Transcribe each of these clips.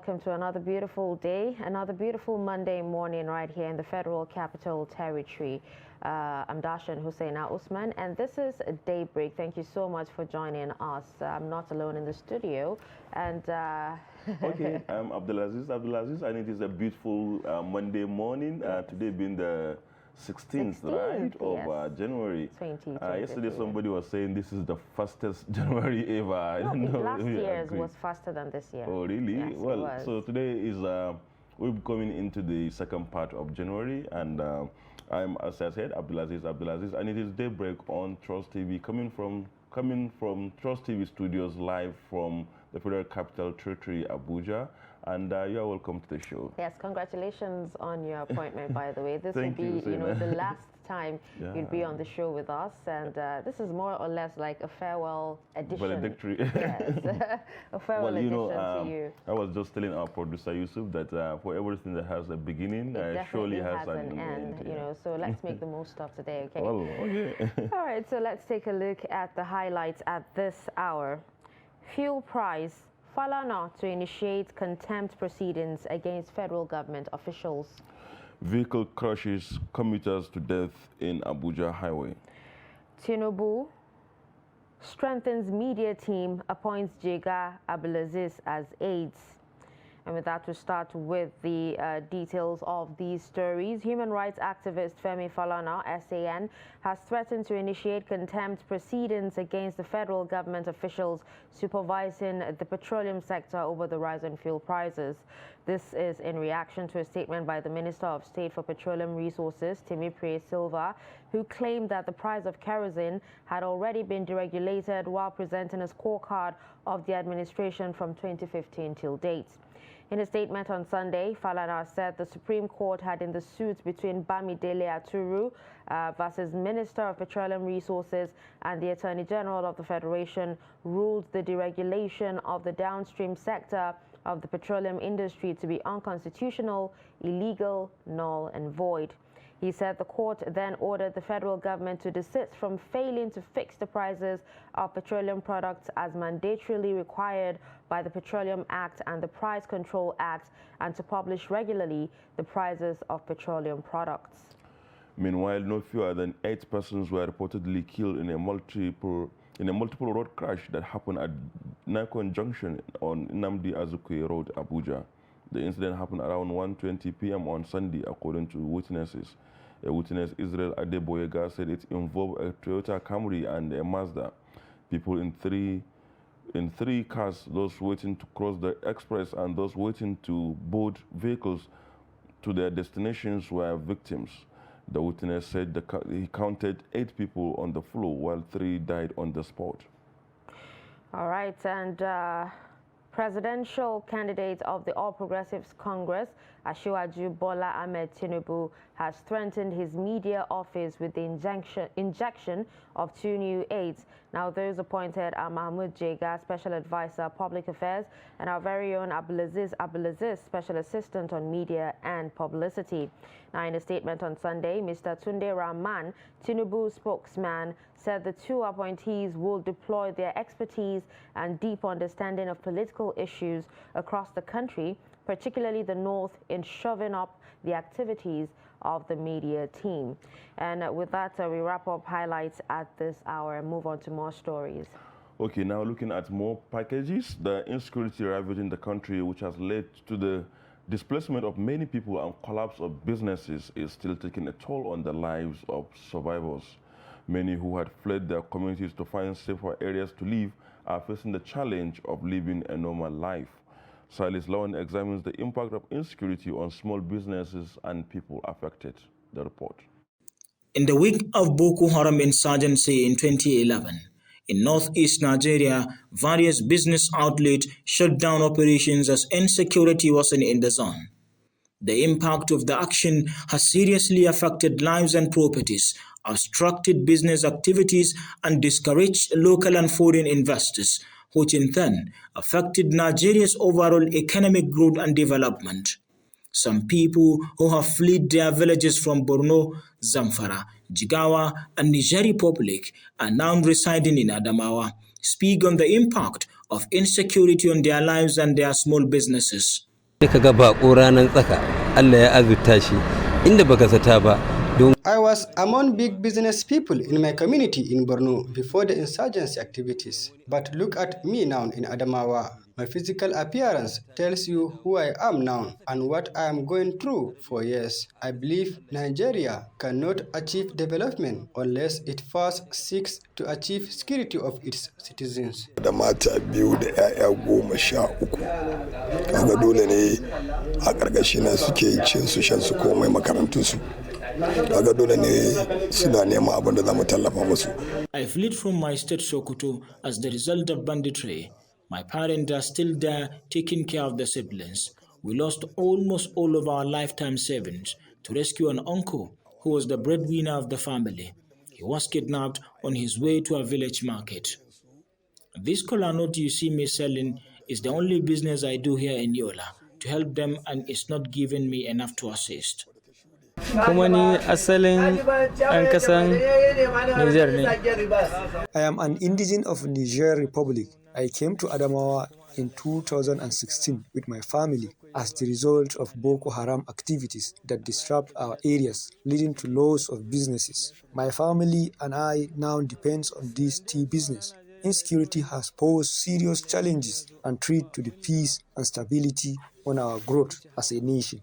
welcome to another beautiful day, another beautiful Monday morning right here in the Federal Capital Territory. I'm Dashan Husseina Usman, and this is Daybreak. Thank you so much for joining us. I'm not alone in the studio, and okay, I'm Abdulaziz, and it is a beautiful Monday morning. Today being the 16th, right, of January. 2023. Yesterday somebody was saying this is the fastest January ever. I don't know. Last year's was faster than this year. Oh, really? Yes, well, so today is we're coming into the second part of January, and I'm, as I said, Abdulaziz, and it is Daybreak on Trust TV, coming from Trust TV studios live from the Federal Capital Territory, Abuja. And you are welcome to the show. Yes, congratulations on your appointment, by the way. This will be, you, the last time you'd be on the show with us, and this is more or less like a farewell edition. Valedictory. Yes, a farewell edition to you. I was just telling our producer Yusuf that for everything that has a beginning, it surely has an end. So let's make the most of today, okay? Well, okay. All right, so let's take a look at the highlights at this hour. Fuel price. Falana to initiate contempt proceedings against federal government officials. Vehicle crushes commuters to death in Abuja highway. Tinubu strengthens media team, appoints Jega Abdulaziz as aides. And with that, to start with the details of these stories, human rights activist Femi Falana, SAN, has threatened to initiate contempt proceedings against the federal government officials supervising the petroleum sector over the rise in fuel prices. This is in reaction to a statement by the Minister of State for Petroleum Resources, Timipre Silva, who claimed that the price of kerosene had already been deregulated while presenting a scorecard of the administration from 2015 till date. In a statement on Sunday, Falana said the Supreme Court had, in the suit between Bamidele Aturu versus Minister of Petroleum Resources and the Attorney General of the Federation, ruled the deregulation of the downstream sector of the petroleum industry to be unconstitutional, illegal, null and void. He said the court then ordered the federal government to desist from failing to fix the prices of petroleum products as mandatorily required by the Petroleum Act and the Price Control Act, and to publish regularly the prices of petroleum products. Meanwhile, no fewer than 8 persons were reportedly killed in a multiple road crash that happened at Nakon Junction on Nnamdi Azikiwe Road, Abuja. The incident happened around 1:20 p.m. on Sunday, according to witnesses. A witness, Israel Adeboyega, said it involved a Toyota Camry and a Mazda. People in three cars, those waiting to cross the express and those waiting to board vehicles to their destinations, were victims. The witness said he counted 8 people on the floor, while 3 died on the spot. All right, and presidential candidate of the All Progressives Congress, Asiwaju Bola Ahmed Tinubu, has strengthened his media office with the injection of 2 new aides. Now, those appointed are Mahmoud Jega, Special Advisor, Public Affairs, and our very own Abdulaziz, Special Assistant on Media and Publicity. Now, in a statement on Sunday, Mr. Tunde Rahman, Tinubu's spokesman, said the 2 appointees will deploy their expertise and deep understanding of political issues across the country, particularly the North, in shoving up the activities of the media team. And with that, we wrap up highlights at this hour and move on to more stories. Okay, now looking at more packages, the insecurity ravaging the country, which has led to the displacement of many people and collapse of businesses, is still taking a toll on the lives of survivors. Many who had fled their communities to find safer areas to live are facing the challenge of living a normal life. Silas Lawan examines the impact of insecurity on small businesses and people affected. The report. In the wake of Boko Haram insurgency in 2011, in northeast Nigeria, various business outlets shut down operations as insecurity worsened in the zone. The impact of the action has seriously affected lives and properties, obstructed business activities, and discouraged local and foreign investors, which in turn affected Nigeria's overall economic growth and development. Some people who have fled their villages from Borno, Zamfara, Jigawa, and Niger Republic are now residing in Adamawa, speak on the impact of insecurity on their lives and their small businesses. I was among big business people in my community in Borno before the insurgency activities. But look at me now in Adamawa. My physical appearance tells you who I am now and what I am going through for years. I believe Nigeria cannot achieve development unless it first seeks to achieve security of its citizens. Da mata biyu da 'ya'ya 13. Kaga dole ne a ƙarƙashi na suke cin su shan su komai makarantunsu. Kaga dole ne suna neman abin da za mu tallafa musu. I fled from my state Sokoto as the result of banditry. My parents are still there taking care of the siblings. We lost almost all of our lifetime savings to rescue an uncle who was the breadwinner of the family. He was kidnapped on his way to a village market. This kola nut you see me selling is the only business I do here in Yola to help them, and it's not giving me enough to assist. Kuma ni asalin ɗan ƙasan Niger ne. I am an indigene of Niger Republic. I came to Adamawa in 2016 with my family as the result of Boko Haram activities that disrupt our areas, leading to loss of businesses. My family and I now depend on this tea business. Insecurity has posed serious challenges and threat to the peace and stability on our growth as a nation.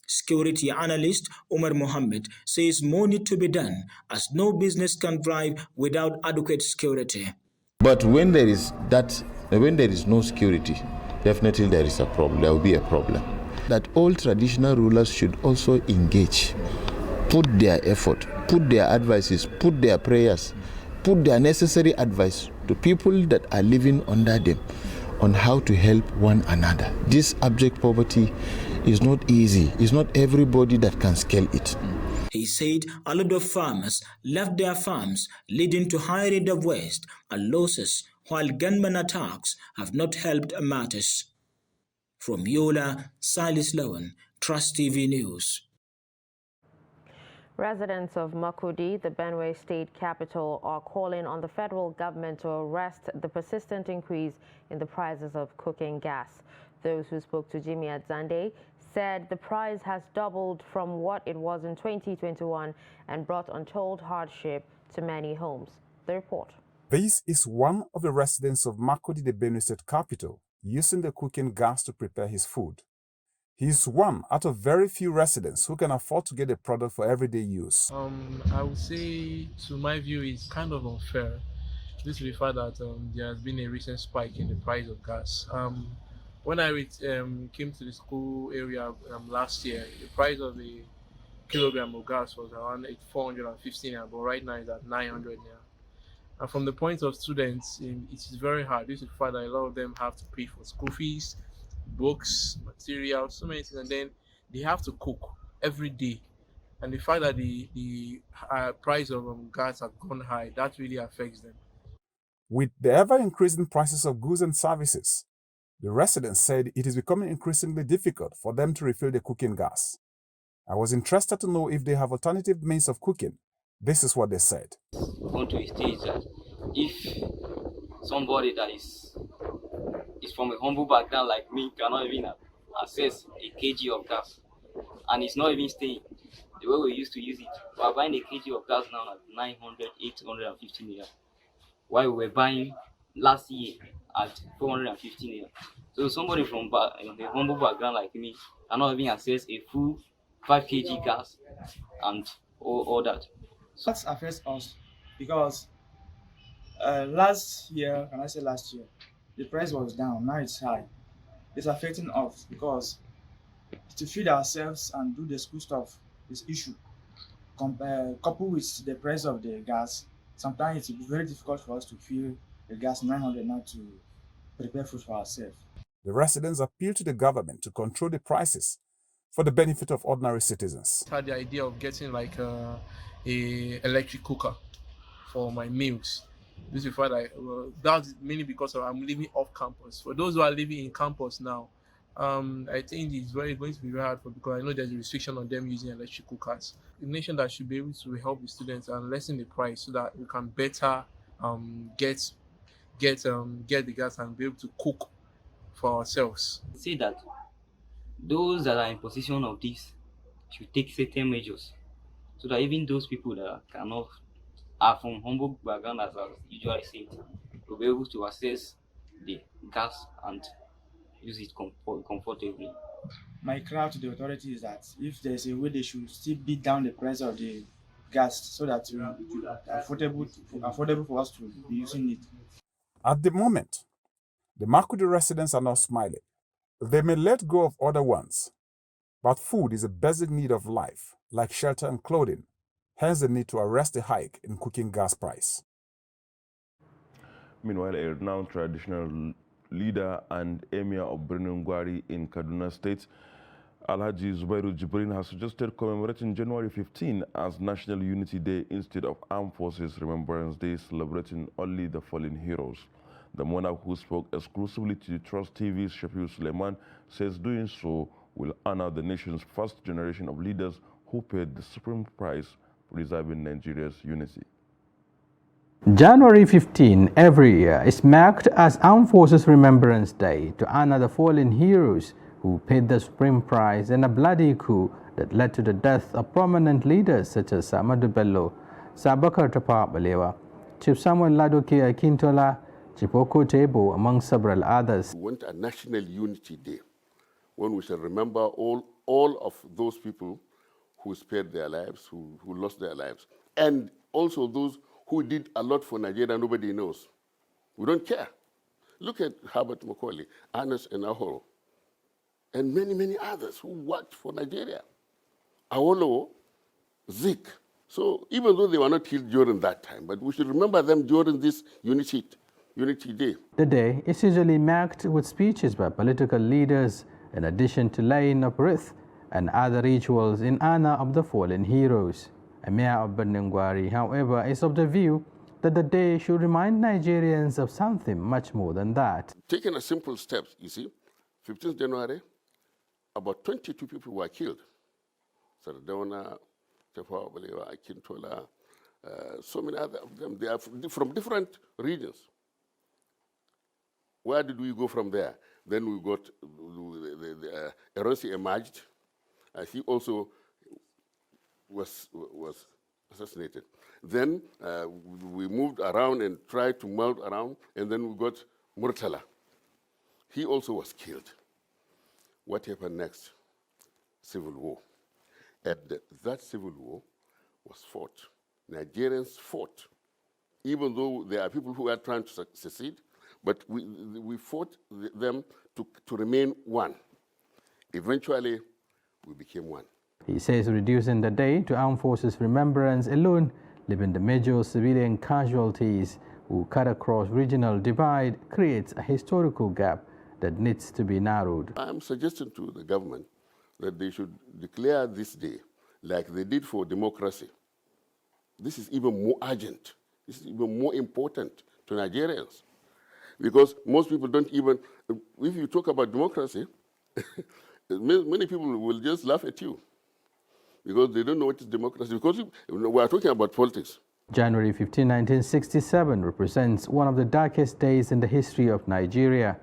Security analyst Umar Mohammed says more need to be done as no business can thrive without adequate security. But when there is no security, definitely there is a problem. There will be a problem. That all traditional rulers should also engage, put their effort, put their advices, put their prayers, put their necessary advice to people that are living under them on how to help one another. This abject poverty is not easy. It's not everybody that can scale it. He said a lot of farmers left their farms, leading to high rate of waste and losses, while gunman attacks have not helped matters. From Yola, Silas Lowen, Trust TV News. Residents of Makurdi, the Benue state capital, are calling on the federal government to arrest the persistent increase in the prices of cooking gas. Those who spoke to Jimmy Adzande said the price has doubled from what it was in 2021 and brought untold hardship to many homes. The report. This is one of the residents of Makurdi, the Benue state capital, using the cooking gas to prepare his food. He is one out of very few residents who can afford to get a product for everyday use. I would say, to my view, it's kind of unfair. This is the fact that there has been a recent spike in the price of gas. When I came to the school area last year, the price of a kilogram of gas was around 415 naira, but right now it's at 900 naira. And from the point of students, it is very hard. This is the fact that a lot of them have to pay for school fees, books, materials, so many things, and then they have to cook every day. And the fact that the price of gas have gone high, that really affects them. With the ever-increasing prices of goods and services, the residents said it is becoming increasingly difficult for them to refill the cooking gas. I was interested to know if they have alternative means of cooking. This is what they said. Going to a stage that if somebody that is from a humble background like me cannot even access a kg of gas, and it's not even staying the way we used to use it. We are buying a kg of gas now at 900, 850 naira, while we were buying last year at 450 naira. So somebody from a humble background like me cannot even access a full 5 kg gas and all that. So that affects us because last year, the price was down, now it's high. It's affecting us because to feed ourselves and do the school stuff is issue. Coupled with the price of the gas, sometimes it's very difficult for us to fill the gas 900 now to prepare food for ourselves. The residents appeal to the government to control the prices for the benefit of ordinary citizens. I had the idea of getting like a electric cooker for my meals. This is why that's mainly because I'm living off campus. For those who are living in campus now, I think it's going to be very hard because I know there's a restriction on them using electric cookers. The nation that should be able to help the students and lessen the price so that we can better get the gas and be able to cook for ourselves. Say that those that are in position of this should take certain measures so that even those people that cannot are from humble background, as I usually say, will be able to access the gas and use it comfortably. My cry to the authorities is that if there's a way, they should still beat down the price of the gas so that it will be affordable for us to be using it. At the moment, the Makudi residents are not smiling. They may let go of other ones, but food is a basic need of life, like shelter and clothing, hence the need to arrest the hike in cooking gas price. Meanwhile, a renowned traditional leader and emir of Birnin Gwari in Kaduna State, Alhaji Zubairu Jibrin, has suggested commemorating January 15 as National Unity Day instead of Armed Forces Remembrance Day, celebrating only the fallen heroes. The monarch, who spoke exclusively to Trust TV's Shafiu Suleiman, says doing so will honor the nation's first generation of leaders who paid the supreme price for preserving Nigeria's unity. January 15 every year is marked as Armed Forces Remembrance Day to honor the fallen heroes who paid the supreme price in a bloody coup that led to the death of prominent leaders such as Ahmadu Bello, Sabakar Tafawa Balewa, Chief Samuel Ladoke Akintola, Chief Oko Tebo, among several others. We want a National Unity Day when we shall remember all of those people who spared their lives, who lost their lives, and also those who did a lot for Nigeria nobody knows. We don't care. Look at Herbert Macaulay, Ernest Enahoro, and many, many others who worked for Nigeria. Awolowo, Zik. So even though they were not killed during that time, but we should remember them during this Unity Day. The day is usually marked with speeches by political leaders, in addition to laying of wreath and other rituals in honor of the fallen heroes. Emir of Birnin Gwari, however, is of the view that the day should remind Nigerians of something much more than that. Taking a simple step, you see, 15th January, about 22 people were killed. Sardauna, Tafawa Balewa, Akintola, so many other of them. They are from different regions. Where did we go from there? Then we got Eronsi emerged. He also was assassinated. Then we moved around and tried to melt around, and then we got Murtala. He also was killed. What happened next? Civil war. And that civil war was fought. Nigerians fought, even though there are people who are trying to secede, but we fought them to remain one. Eventually, we became one. He says reducing the day to Armed Forces Remembrance alone, leaving the major civilian casualties who cut across regional divide, creates a historical gap that needs to be narrowed. I'm suggesting to the government that they should declare this day like they did for democracy. This is even more urgent. This is even more important to Nigerians. Because most people don't even, if you talk about democracy, many people will just laugh at you because they don't know what is democracy, because we are talking about politics. January 15, 1967 represents one of the darkest days in the history of Nigeria.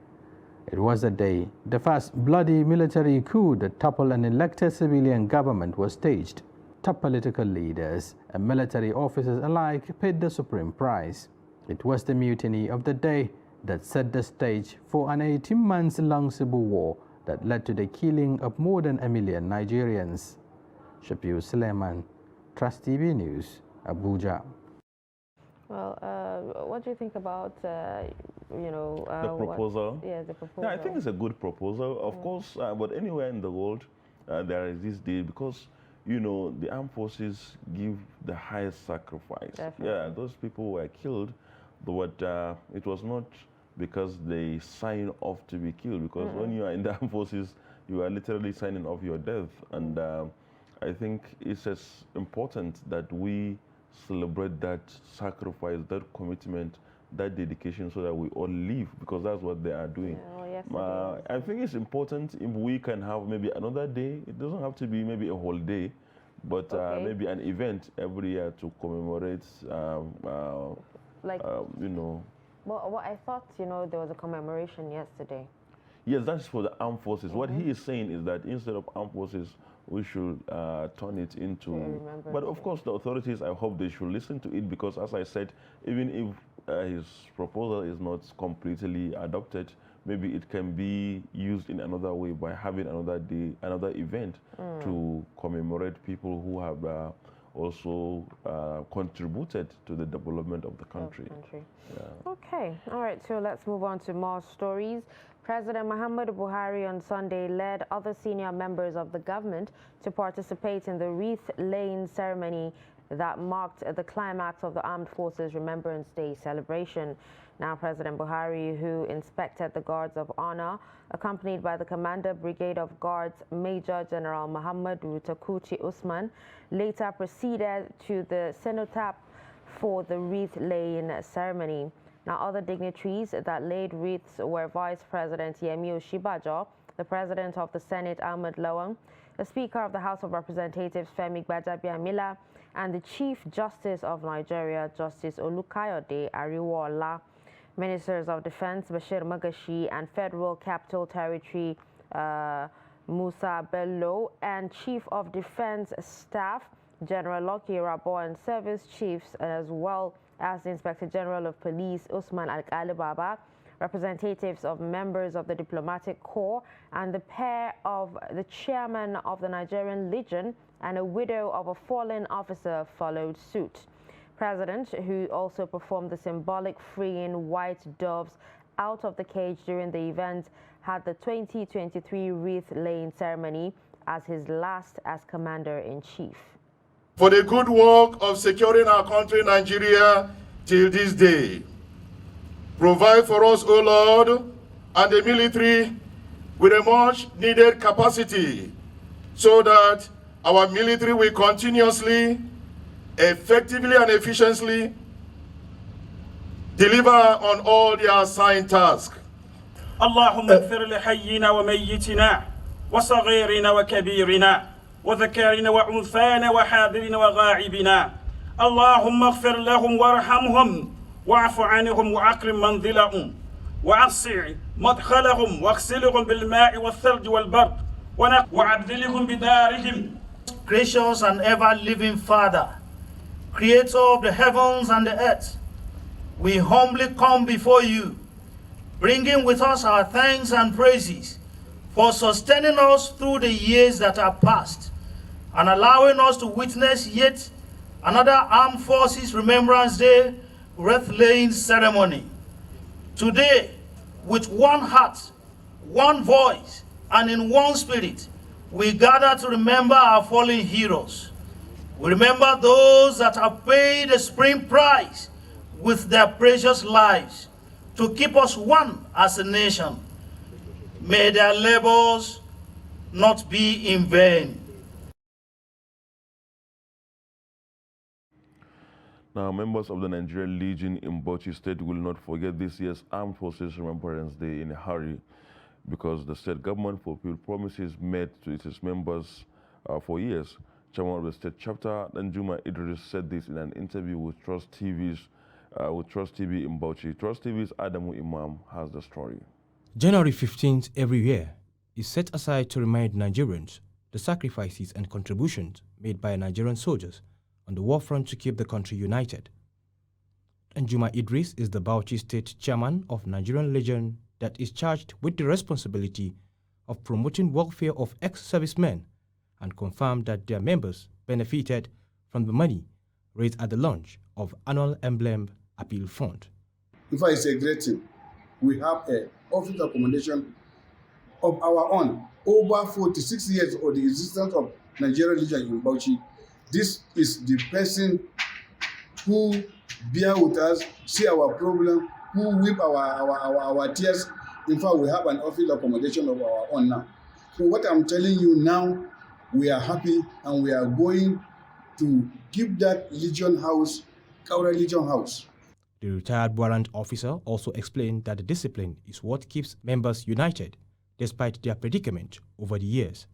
It was the day the first bloody military coup that toppled an elected civilian government was staged. Top political leaders and military officers alike paid the supreme price. It was the mutiny of the day that set the stage for an 18-month-long civil war that led to the killing of more than 1 million Nigerians. Shafiu Suleiman, Trust TV News, Abuja. Well, what do you think about, the proposal? The proposal. Yeah, I think it's a good proposal, of course, but anywhere in the world, there is this day because, the armed forces give the highest sacrifice. Definitely. Yeah, those people were killed, but it was not because they signed off to be killed, because when you are in the armed forces, you are literally signing off your death. And I think it's as important that we celebrate that sacrifice, that commitment, that dedication, so that we all live, because that's what they are doing. I think it's important if we can have maybe another day. It doesn't have to be maybe a whole day, but maybe an event every year to commemorate, Well, I thought, there was a commemoration yesterday. Yes, that's for the armed forces. What he is saying is that instead of armed forces, we should turn it into. But of course, the authorities, I hope they should listen to it, because, as I said, even if his proposal is not completely adopted, maybe it can be used in another way by having another day, another event to commemorate people who have also contributed to the development of the country. Yeah. Okay, all right, so let's move on to more stories. President Muhammadu Buhari on Sunday led other senior members of the government to participate in the wreath-laying ceremony that marked the climax of the Armed Forces Remembrance Day celebration. Now, President Buhari, who inspected the Guards of Honor, accompanied by the Commander Brigade of Guards Major General Muhammad Rutakuti Usman, later proceeded to the cenotaph for the wreath-laying ceremony. Now, other dignitaries that laid wreaths were Vice President Yemi Oshibajo, the President of the Senate Ahmed Lawan, the Speaker of the House of Representatives Femi Gbajabiamila, and the Chief Justice of Nigeria, Justice Olukayode Ariwoola. Ministers of Defense Bashir Magashi and Federal Capital Territory Musa Bello, and Chief of Defense Staff General Lucky Rabo, and service chiefs, as well as the Inspector General of Police Usman Al-Ali Baba, representatives of members of the Diplomatic Corps, and the pair of the chairman of the Nigerian Legion and a widow of a fallen officer followed suit. President, who also performed the symbolic freeing white doves out of the cage during the event, had the 2023 wreath-laying ceremony as his last as Commander-in-Chief. For the good work of securing our country, Nigeria, till this day. Provide for us, O Lord, and the military with a much needed capacity, so that our military will continuously, effectively and efficiently deliver on all their assigned tasks. اللهم اغفر لحينا وميتنا وصغيرنا وكبيرنا وذكرنا وأنثانا وحاضرنا وغائبنا. اللهم اغفر لهم وارحمهم واعف عنهم وأكرم منزلهم وأسع مدخلهم واغسلهم بالماء والثلج والبرد وعدلهم بدارهم. Gracious and ever-living Father, Creator of the heavens and the earth, we humbly come before you, bringing with us our thanks and praises for sustaining us through the years that are past and allowing us to witness yet another Armed Forces Remembrance Day wreath-laying ceremony. Today, with one heart, one voice, and in one spirit, we gather to remember our fallen heroes. We remember those that have paid a supreme price with their precious lives to keep us one as a nation. May their labors not be in vain. Now, members of the Nigerian Legion in Bauchi State will not forget this year's Armed Forces Remembrance Day in a hurry, because the state government fulfilled promises made to its members for years. Chairman of the state chapter, Danjuma Idris, said this in an interview with Trust TV in Bauchi. Trust TV's Adamu Imam has the story. January 15th every year is set aside to remind Nigerians the sacrifices and contributions made by Nigerian soldiers on the war front to keep the country united. Danjuma Idris is the Bauchi State Chairman of Nigerian Legion that is charged with the responsibility of promoting welfare of ex-servicemen, and confirmed that their members benefited from the money raised at the launch of Annual Emblem Appeal Fund. In fact, it's a great thing. We have an office accommodation of our own. Over 46 years of the existence of Nigerian Legion in Bauchi. This is the person who bear with us, see our problem, who weep our tears. In fact, we have an office accommodation of our own now. So what I'm telling you now, we are happy and we are going to give that Legion House, Kaura Legion House. The retired warrant officer also explained that the discipline is what keeps members united, despite their predicament over the years.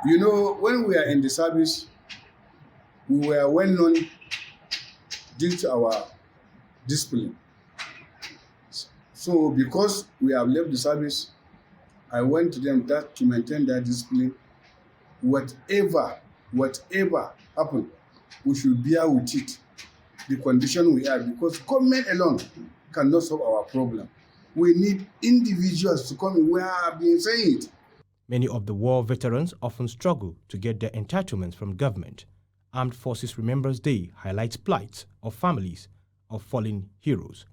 You know, when we are in the service, we were well known due to our discipline. So because we have left the service, I want them that to maintain their discipline. Whatever happen, we should bear with it. The condition we are, because government alone cannot solve our problem. We need individuals to come in. We have been saying it. Many of the war veterans often struggle to get their entitlements from government. Armed Forces Remembrance Day highlights plights of families of fallen heroes.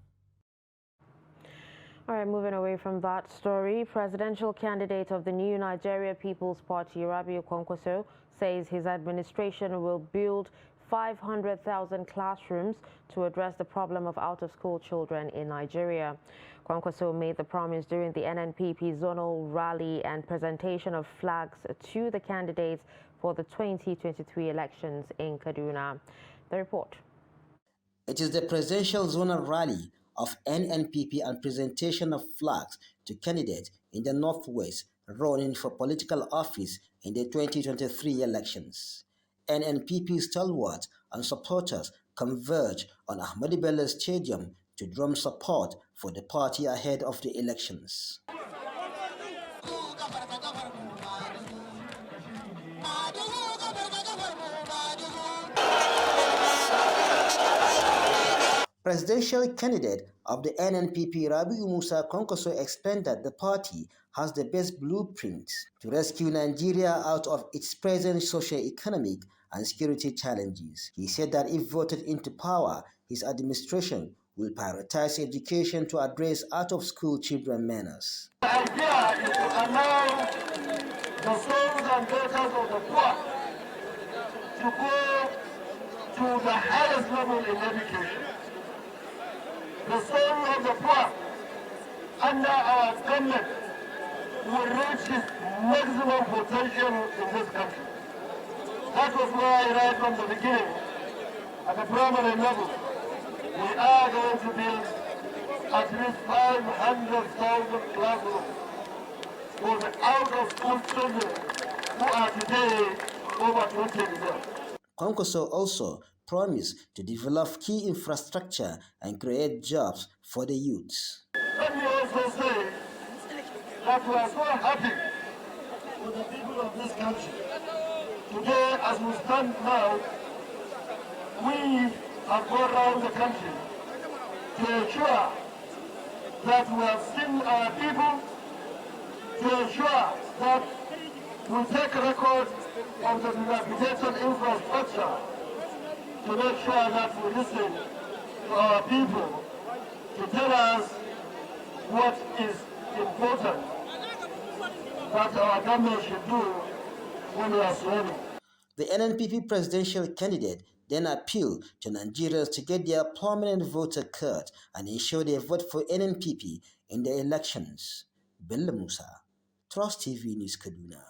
All right, moving away from that story, presidential candidate of the new Nigeria People's Party, Rabiu Kwankwaso, says his administration will build 500,000 classrooms to address the problem of out-of-school children in Nigeria. Kwankwaso made the promise during the NNPP zonal rally and presentation of flags to the candidates for the 2023 elections in Kaduna. The report. It is the presidential zonal rally of NNPP and presentation of flags to candidates in the Northwest running for political office in the 2023 elections. NNPP stalwarts and supporters converge on Ahmadu Bello Stadium to drum support for the party ahead of the elections. Presidential candidate of the NNPP, Rabiu Musa Kwankwaso, explained that the party has the best blueprint to rescue Nigeria out of its present socio-economic and security challenges. He said that if voted into power, his administration will prioritize education to address out-of-school children menace. The idea is to allow the sons and daughters of the poor to go to the highest level in education. The sons of the poor under our government will reach its maximum potential in this country. That was why right from the beginning, at the primary level, we are going to build at least 500,000 classrooms for the out-of-school children who are today over 20 years. Kwankwaso also promised to develop key infrastructure and create jobs for the youths. Let me also say that we are so happy with the people of this country. Today, as we stand now, we have gone around the country to ensure that we have seen our people, to ensure that we take record of the dilapidated infrastructure, to make sure that we listen to our people, to tell us what is important that our government should do when we are sworn. The NNPP presidential candidate then appealed to Nigerians to get their permanent voter card and ensure they vote for NNPP in the elections. Bello Musa, Trust TV News, Kaduna.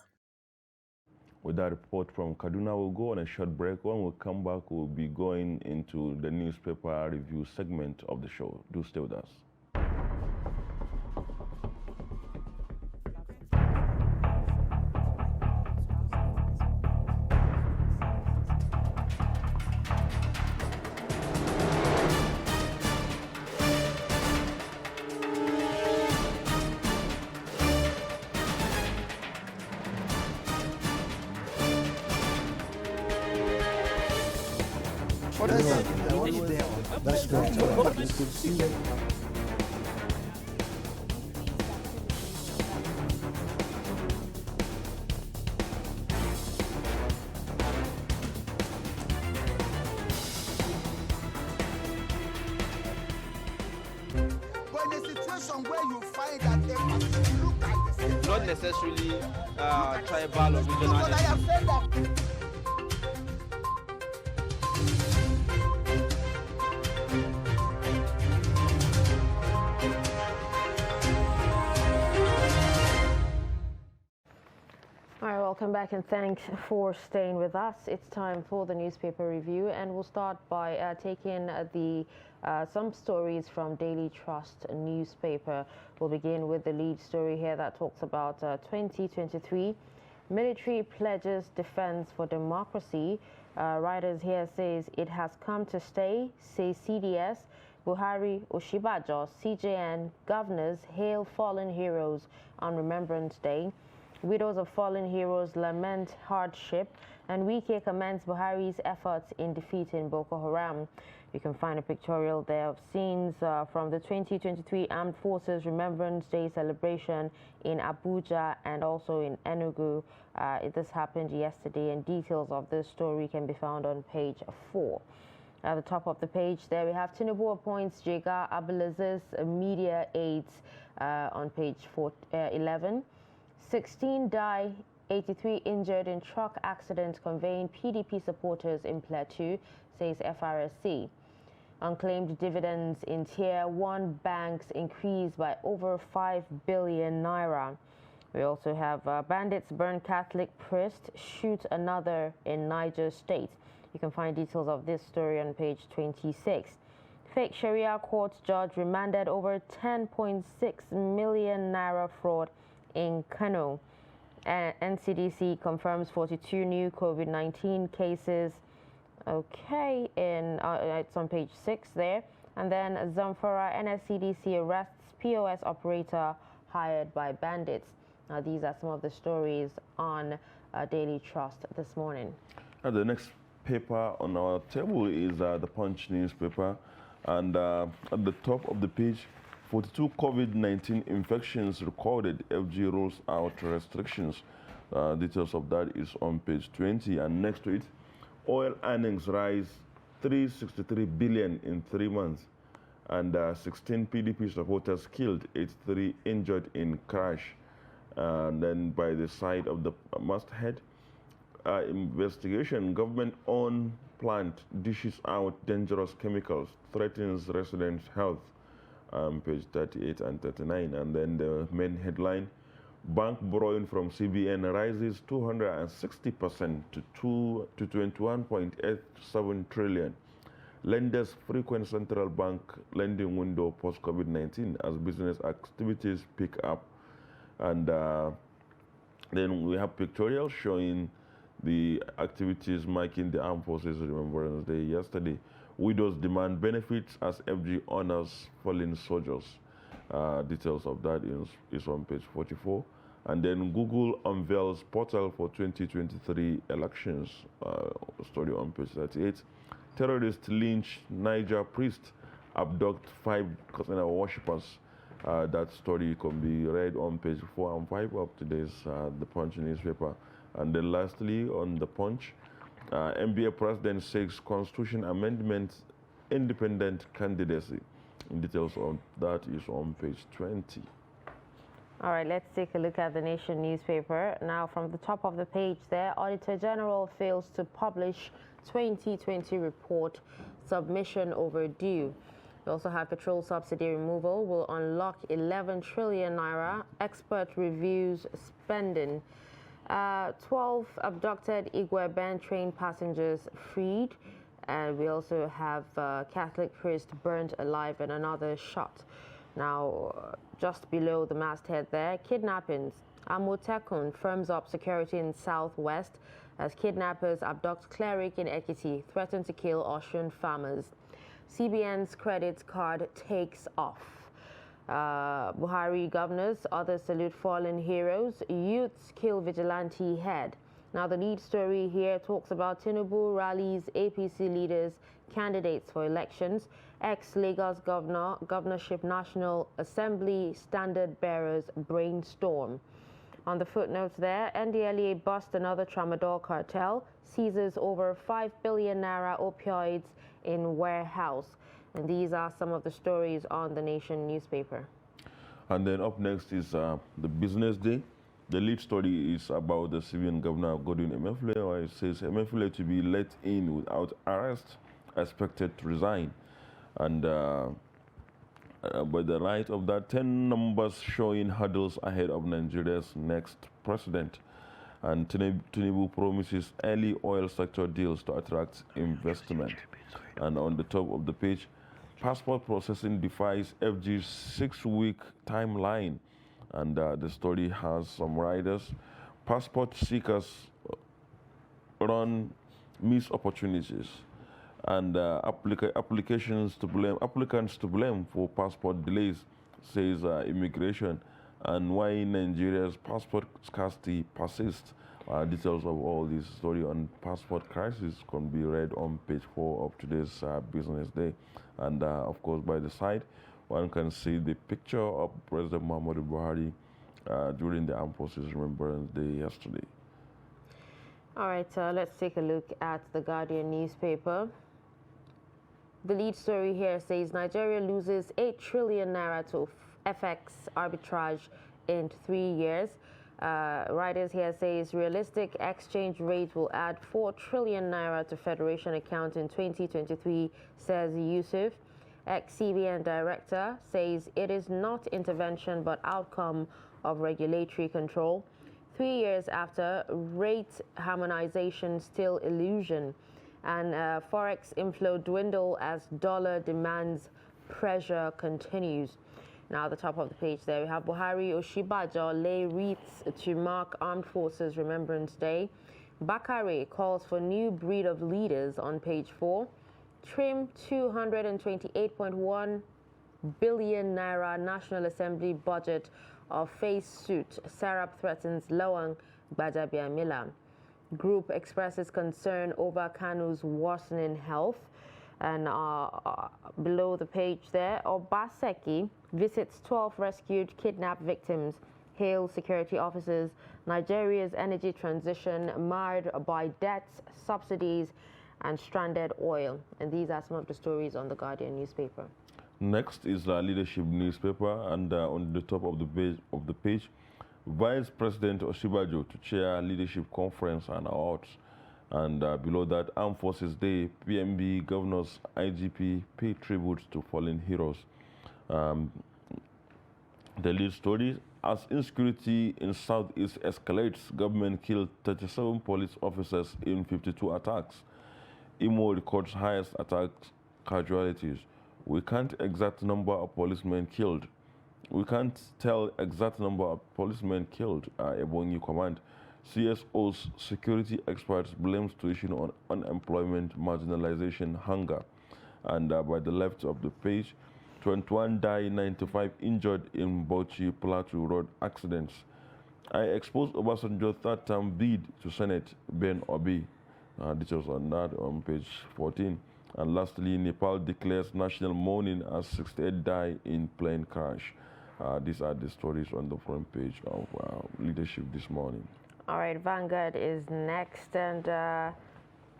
With that report from Kaduna, we'll go on a short break. When we come back, we'll be going into the newspaper review segment of the show. Do stay with us. That's good. But in a situation where you find that they look like the same, not necessarily tribal or regional. But I have said that. Welcome back and thanks for staying with us. It's time for the newspaper review, and we'll start by taking some stories from Daily Trust newspaper. We'll begin with the lead story here that talks about 2023 military pledges defense for democracy. Writers here says it has come to stay, say CDS. Buhari, Oshibajo, CJN, governors hail fallen heroes on Remembrance Day. Widows of fallen heroes lament hardship, and Wike commends Buhari's efforts in defeating Boko Haram. You can find a pictorial there of scenes from the 2023 Armed Forces Remembrance Day celebration in Abuja and also in Enugu. This happened yesterday, and details of this story can be found on page 4. At the top of the page there we have Tinubu appoints Jega Abdulaziz media aides on page 11. 16 die, 83 injured in truck accident conveying PDP supporters in Plateau, says FRSC. Unclaimed dividends in Tier 1 banks increased by over 5 billion naira. We also have bandits burn Catholic priest, shoot another in Niger State. You can find details of this story on page 26. Fake Sharia court judge remanded over 10.6 million naira fraud in Kano. NCDC confirms 42 new COVID-19 cases. Okay, it's on page 6 there. And then Zamfara NSCDC arrests POS operator hired by bandits. Now, these are some of the stories on Daily Trust this morning. The next paper on our table is the Punch newspaper. And at the top of the page, 42 COVID-19 infections recorded. FG rolls out restrictions. Details of that is on page 20. And next to it, oil earnings rise 363 billion in 3 months. And 16 PDP supporters killed, 83 injured in crash. And then by the side of the masthead, investigation, government-owned plant dishes out dangerous chemicals, threatens residents' health. Page 38 and 39. And then the main headline, bank borrowing from CBN rises 260% to 21.87 trillion. Lenders frequent central bank lending window post-COVID-19 as business activities pick up. And then we have pictorial showing the activities marking the Armed Forces Remembrance Day yesterday. Widows demand benefits as FG honors fallen soldiers. Details of that is on page 44. And then Google unveils portal for 2023 elections. Story on page 38. Terrorists lynch Niger priest, abduct 5 Katana worshippers. That story can be read on page 4 and 5 of today's The Punch newspaper. And then lastly, on The Punch, NBA president seeks constitution amendment independent candidacy. Details on that is on page 20. All right, let's take a look at the Nation newspaper. Now, from the top of the page there, Auditor General fails to publish 2020 report, submission overdue. We also have petrol subsidy removal will unlock 11 trillion naira. Expert reviews spending. 12 abducted Igwe band train passengers freed. And we also have Catholic priest burnt alive and another shot. Now, just below the masthead there, kidnappings. Amotekun firms up security in southwest as kidnappers abduct cleric in Ekiti, threaten to kill Osun farmers. CBN's credit card takes off. Buhari governors, others salute fallen heroes. Youths kill vigilante head. Now, the lead story here talks about Tinubu rallies APC leaders, candidates for elections, ex-Lagos governor, governorship National Assembly standard bearers brainstorm. On the footnotes there, NDLEA bust another tramadol cartel, seizes over 5 billion naira opioids in warehouse. And these are some of the stories on the Nation newspaper. And then up next is the business day. The lead story is about the civilian governor Godwin Emefiele, where it says Emefiele to be let in without arrest, expected to resign. And by the light of that, 10 numbers showing hurdles ahead of Nigeria's next president. And Tinubu promises early oil sector deals to attract investment. And on the top of the page, passport processing defies FG's 6-week timeline. And the story has some riders. Passport seekers run missed opportunities. And applicants to blame for passport delays, says immigration, and why Nigeria's passport scarcity persists. Details of all this story on passport crisis can be read on page 4 of today's Business Day. And of course, by the side, one can see the picture of President Muhammadu Buhari during the Armed Forces Remembrance Day yesterday. All right, let's take a look at the Guardian newspaper. The lead story here says Nigeria loses 8 trillion naira to FX arbitrage in 3 years. Writers here says realistic exchange rate will add 4 trillion naira to Federation account in 2023, says Yusuf. Ex-CBN director says it is not intervention but outcome of regulatory control. 3 years after, rate harmonization still illusion. And forex inflow dwindle as dollar demands pressure continues. Now, at the top of the page there, we have Buhari Oshibajo lay wreaths to mark Armed Forces Remembrance Day. Bakare calls for new breed of leaders on page 4. Trim 228.1 billion naira National Assembly budget of face suit. Sarab threatens Lawang Gbajabiamila. Group expresses concern over Kanu's worsening health. And below the page there, Obaseki visits 12 rescued kidnapped victims, hails security officers, Nigeria's energy transition marred by debts, subsidies, and stranded oil. And these are some of the stories on the Guardian newspaper. Next is the Leadership newspaper, and on the top of the page, Vice President Oshibajo to chair Leadership Conference and awards. And below that, Armed Forces Day, PMB, governors, IGP pay tribute to fallen heroes. The lead story, as insecurity in Southeast escalates, government killed 37 police officers in 52 attacks. Imo records highest attack casualties. We can't exact number of policemen killed. We can't tell exact number of policemen killed, Ebonyi command. CSO's security experts blame situation on unemployment, marginalization, hunger. And by the left of the page, 21 died, 95 injured in Bauchi Plateau Road accidents. I exposed Obasanjo's third-term bid to Senate, Ben Obi. Details on that on page 14. And lastly, Nepal declares national mourning as 68 die in plane crash. These are the stories on the front page of Leadership this morning. All right, Vanguard is next, and at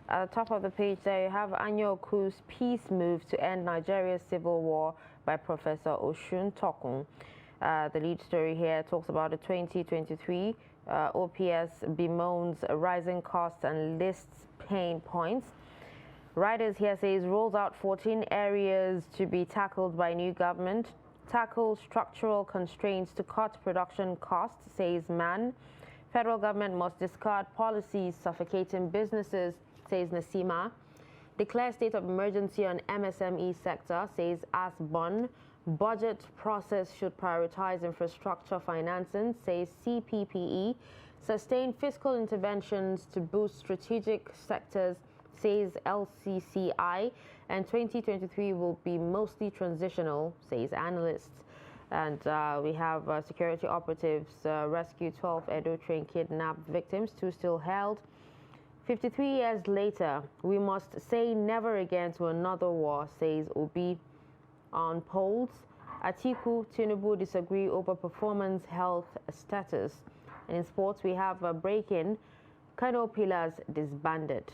the top of the page there you have Anyoku's peace move to end Nigeria's civil war by Professor Oshun Tokun. The lead story here talks about the 2023 OPS bemoans rising costs and lists pain points. Writers here says rolls out 14 areas to be tackled by new government. Tackle structural constraints to cut production costs, says Mann. Federal government must discard policies suffocating businesses, says Nasima. Declare state of emergency on MSME sector, says Asbon. Budget process should prioritize infrastructure financing, says CPPE. Sustain fiscal interventions to boost strategic sectors, says LCCI. And 2023 will be mostly transitional, says analysts. And we have security operatives rescue 12 Edo train kidnapped victims, 2 still held. 53 years later, we must say never again to another war, says Obi. On polls, Atiku, Tinubu disagree over performance health status. And in sports, we have a break-in, Kano Pillars disbanded.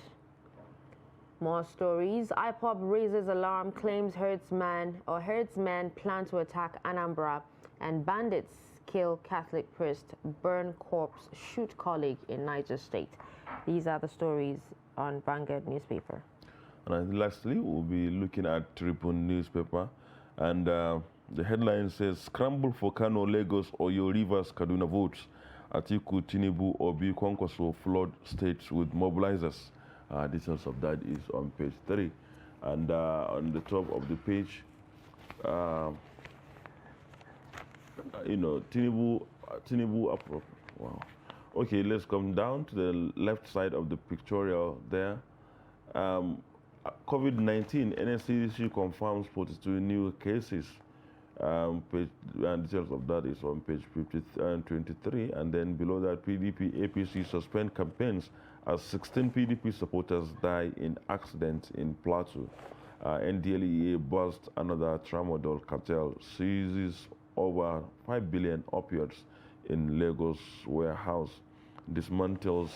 More stories. IPOB raises alarm, claims herdsmen plan to attack Anambra, and bandits kill Catholic priest, burn corpse, shoot colleague in Niger State. These are the stories on Vanguard newspaper. And lastly, we'll be looking at Tribune newspaper, and the headline says, "Scramble for Kano, Lagos, Oyo, Rivers, Kaduna votes. Atiku, Tinubu, Obi, Kwankwaso flood states with mobilizers." Details of that is on page 3. And on the top of the page, Tinubu, wow. Okay, let's come down to the left side of the pictorial there. COVID-19, NSCDC confirms 42 new cases. And details of that is on page 23. And then below that, PDP, APC suspend campaigns as 16 PDP supporters die in accident in Plateau. NDLEA busts another tramadol cartel, seizes over 5 billion opioids in Lagos warehouse, dismantles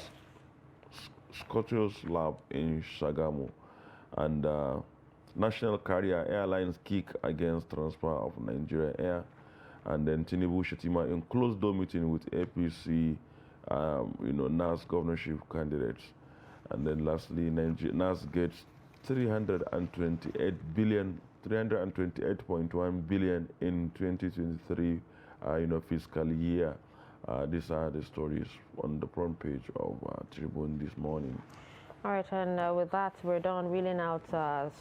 Scotia's lab in Shagamu, and national carrier airlines kick against transfer of Nigeria Air, and then Tinubu Shetima in closed-door meeting with APC, NAS governorship candidates, and then lastly, NAS gets 328.1 billion in 2023, fiscal year. These are the stories on the front page of Tribune this morning. All right, and with that, we're done reeling out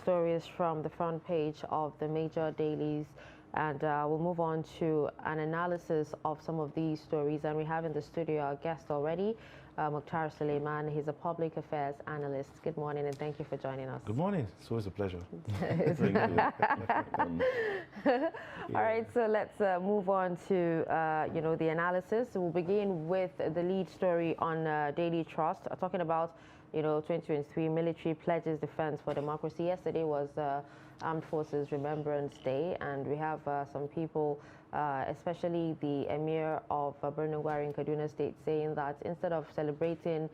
stories from the front page of the major dailies, and we'll move on to an analysis of some of these stories. And we have in the studio our guest already, Mukhtar Suleiman. He's a public affairs analyst. Good morning, and thank you for joining us. Good morning. It's always a pleasure. Thank you. All right, so let's move on to the analysis. So we'll begin with the lead story on Daily Trust, talking about 2023 military pledges defense for democracy. Yesterday was Armed Forces Remembrance Day, and we have some people, especially the Emir of Birnungwari in Kaduna State, saying that instead of celebrating,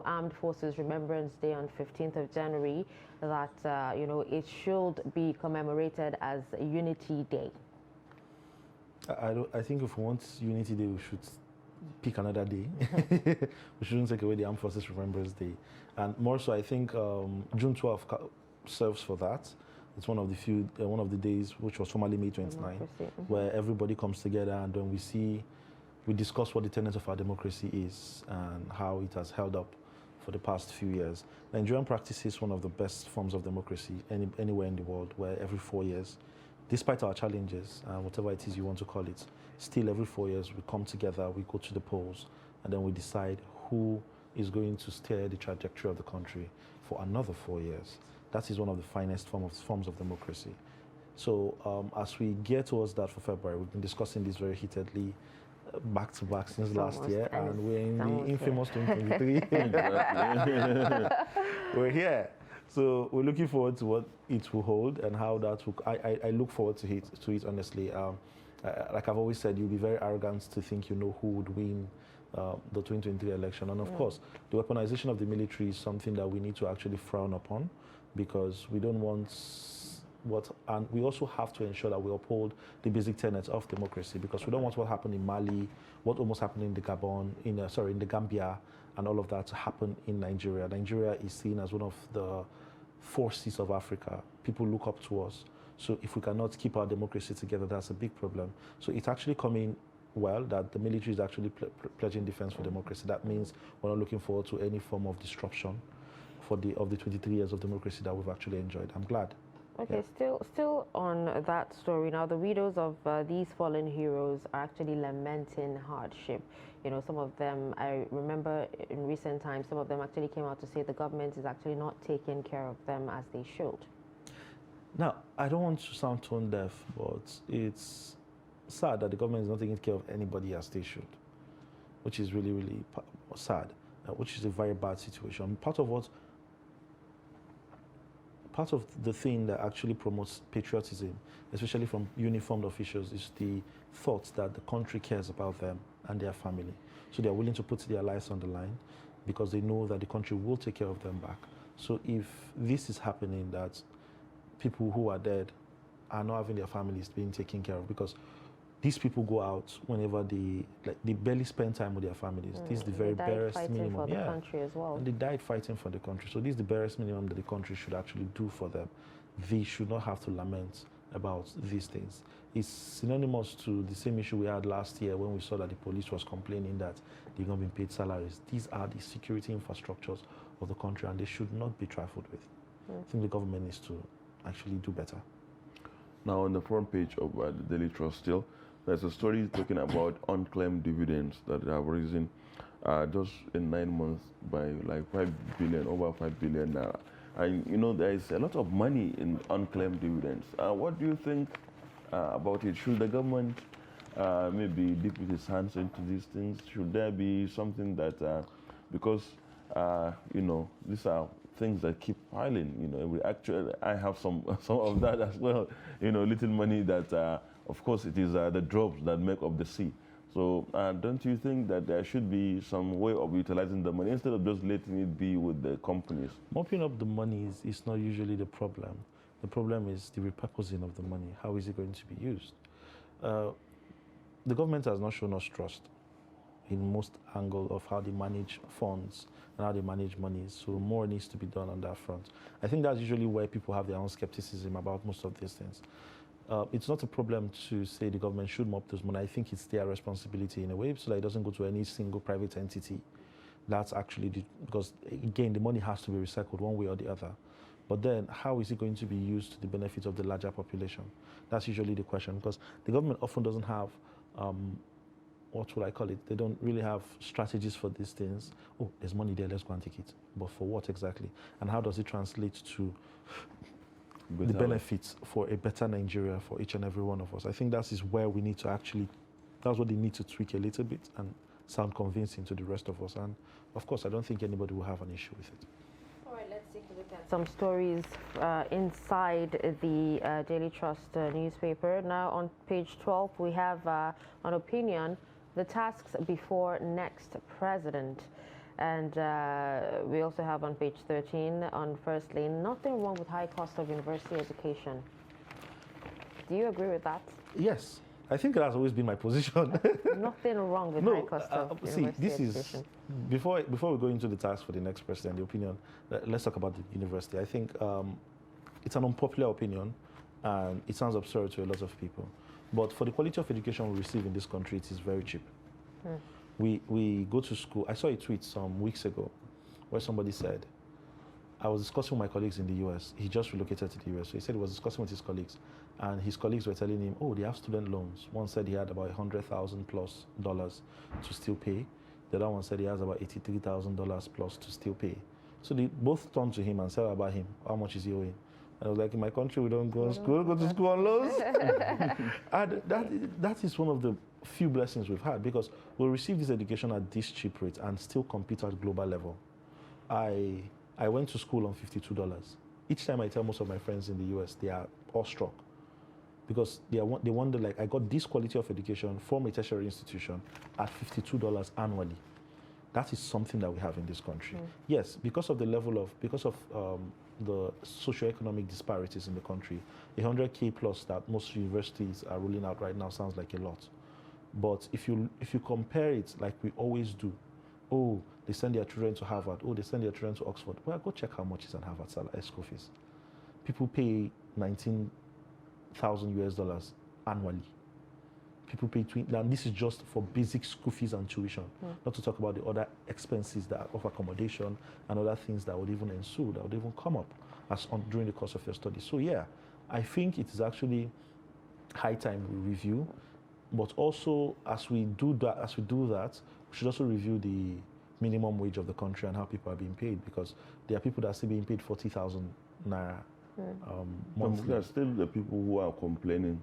Armed Forces Remembrance Day on 15th of January, that, it should be commemorated as Unity Day. I think if we want Unity Day, we should pick another day. We shouldn't take away the Armed Forces Remembrance Day. And more so, I think June 12th serves for that. It's one of the few, one of the days which was formerly May 29, where everybody comes together and then we discuss what the tenet of our democracy is and how it has held up for the past few years. Nigerian practices one of the best forms of democracy anywhere in the world, where every 4 years, despite our challenges, whatever it is you want to call it, still every 4 years we come together, we go to the polls, and then we decide who is going to steer the trajectory of the country for another 4 years. That is one of the finest forms of democracy. So as we get towards that for February, we've been discussing this very heatedly back to back since last year, and we're in the infamous 2023. We're here. So we're looking forward to what it will hold and how that will, I look forward to it honestly. Like I've always said, you'll be very arrogant to think you know who would win the 2023 election. And of course, the weaponization of the military is something that we need to actually frown upon, because we don't want and we also have to ensure that we uphold the basic tenets of democracy, because we don't want what happened in Mali, what almost happened in the Gabon, in the Gambia, and all of that to happen in Nigeria. Nigeria is seen as one of the forces of Africa. People look up to us. So if we cannot keep our democracy together, that's a big problem. So it's actually coming well that the military is actually pledging defense for democracy. That means we're not looking forward to any form of disruption of the 23 years of democracy that we've actually enjoyed. I'm glad. Okay, yeah. Still on that story now, the widows of these fallen heroes are actually lamenting hardship. Some of them, I remember in recent times, some of them actually came out to say the government is actually not taking care of them as they should. Now, I don't want to sound tone deaf, but it's sad that the government is not taking care of anybody as they should, which is really, really sad, which is a very bad situation. Part of the thing that actually promotes patriotism, especially from uniformed officials, is the thought that the country cares about them and their family. So they are willing to put their lives on the line because they know that the country will take care of them back. So if this is happening, that people who are dead are not having their families being taken care of, because these people go out whenever they barely spend time with their families. This is the very barest minimum. For the country as well. And they died fighting for the country. So this is the barest minimum that the country should actually do for them. They should not have to lament about these things. It's synonymous to the same issue we had last year when we saw that the police was complaining that they've not been paid salaries. These are the security infrastructures of the country, and they should not be trifled with. I think the government needs to actually do better. Now, on the front page of the Daily Trust still, there's a story talking about unclaimed dividends that have risen just in 9 months by like 5 billion, over 5 billion naira. And there is a lot of money in unclaimed dividends. What do you think about it? Should the government maybe dip its hands into these things? Should there be something that, because these are things that keep piling. Actually, I have some of that as well. Little money that, of course, it is the drops that make up the sea. So don't you think that there should be some way of utilizing the money instead of just letting it be with the companies? Mopping up the money is not usually the problem. The problem is the repurposing of the money. How is it going to be used? The government has not shown us trust in most angle of how they manage funds and how they manage money. So more needs to be done on that front. I think that's usually where people have their own skepticism about most of these things. It's not a problem to say the government should mop those money. I think it's their responsibility in a way, so that it doesn't go to any single private entity. That's actually because again, the money has to be recycled one way or the other. But then, how is it going to be used to the benefit of the larger population? That's usually the question, because the government often doesn't have, what would I call it? They don't really have strategies for these things. Oh, there's money there, let's go and take it. But for what exactly? And how does it translate to the benefits for a better Nigeria for each and every one of us? I think that is where we need to actually, that's what they need to tweak a little bit and sound convincing to the rest of us. And of course, I don't think anybody will have an issue with it. All right, let's take a look at some stories inside the Daily Trust newspaper. Now on page 12, we have an opinion, the tasks before next president. And we also have on page 13 on first lane, nothing wrong with high cost of university education. Do you agree with that? Yes, I think that has always been my position. Nothing wrong with high cost of university education. Before we go into the task for the next president, the opinion, let's talk about the university. I think it's an unpopular opinion and it sounds absurd to a lot of people. But for the quality of education we receive in this country, it is very cheap. We go to school. I saw a tweet some weeks ago where somebody said, I was discussing with my colleagues in the US. He just relocated to the US. So he said he was discussing with his colleagues. And his colleagues were telling him, oh, they have student loans. One said he had about $100,000 plus to still pay. The other one said he has about $83,000 plus to still pay. So they both turned to him and said about him, how much is he owing? And I was like, in my country, we don't go to school, go to school on loans. And that is one of the few blessings we've had, because we'll receive this education at this cheap rate and still compete at global level. I went to school on $52. Each time I tell most of my friends in the US, they are awestruck, because they wonder, like, I got this quality of education from a tertiary institution at $52 annually. That is something that we have in this country. Yes, because of the the socioeconomic disparities in the country, 100K plus that most universities are rolling out right now sounds like a lot. But if you compare it like we always do, oh, they send their children to Harvard, oh, they send their children to Oxford. Well, go check how much is an Harvard school fees. People pay $19,000 US annually. People pay and this is just for basic school fees and tuition, not to talk about the other expenses that of accommodation and other things that would even ensue, that would even come up during the course of your studies. So yeah, I think it is actually high time we review, but also as we do that, we should also review the minimum wage of the country and how people are being paid, because there are people that are still being paid 40,000 naira monthly. There are still the people who are complaining.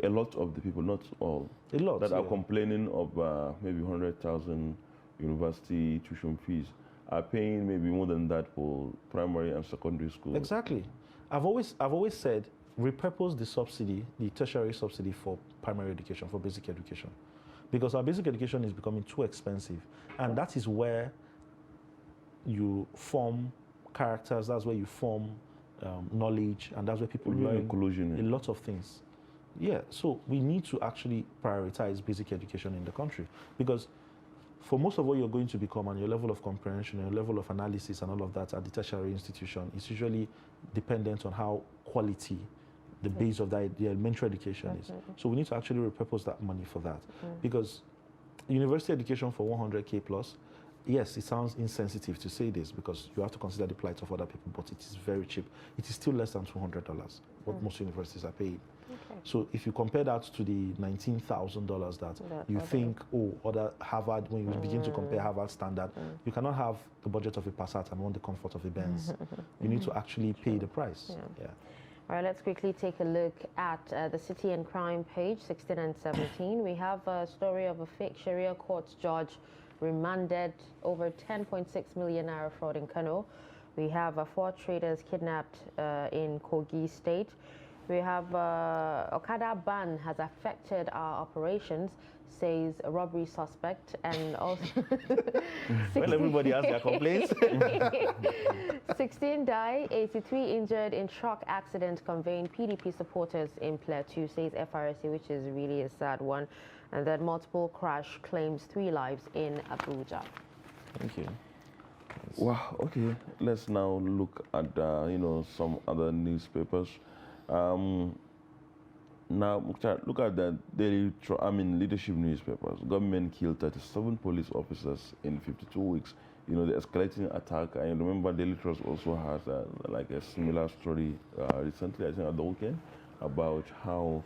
A lot of the people, not all, that are complaining of maybe 100,000 university tuition fees are paying maybe more than that for primary and secondary school. Exactly. I've always said repurpose the subsidy, the tertiary subsidy, for primary education, for basic education, because our basic education is becoming too expensive, and that is where you form characters. That's where you form knowledge, and that's where people learn a lot of things. Yeah, so we need to actually prioritize basic education in the country, because for most of what you're going to become and your level of comprehension, your level of analysis and all of that at the tertiary institution is usually dependent on how quality the base of the elementary education is. So we need to actually repurpose that money for that, because university education for 100K plus yes, it sounds insensitive to say this because you have to consider the plight of other people, but it is very cheap. It is still less than $200, what most universities are paying. Okay. So if you compare that to the $19,000 that you think, oh, other Harvard, when you begin to compare Harvard standard, you cannot have the budget of a Passat and want the comfort of a Benz. You need to actually pay the price. Yeah. All right, let's quickly take a look at the City and Crime page 16 and 17. We have a story of a fake Sharia court judge remanded over 10.6 million naira fraud in Kano. We have 4 traders kidnapped in Kogi State. We have Okada ban has affected our operations, says a robbery suspect, and also well, everybody has their complaints. 16 die, 83 injured in truck accident conveying PDP supporters in Plateau, says FRSA, which is really a sad one. And then multiple crash claims 3 lives in Abuja. Thank you. Wow. Okay. Let's now look at some other newspapers. Now, Mukhtar, look at the leadership newspapers. Government killed 37 police officers in 52 weeks. You know, the escalating attack. I remember Daily Trust also has like a similar story recently, I think at the weekend, about how,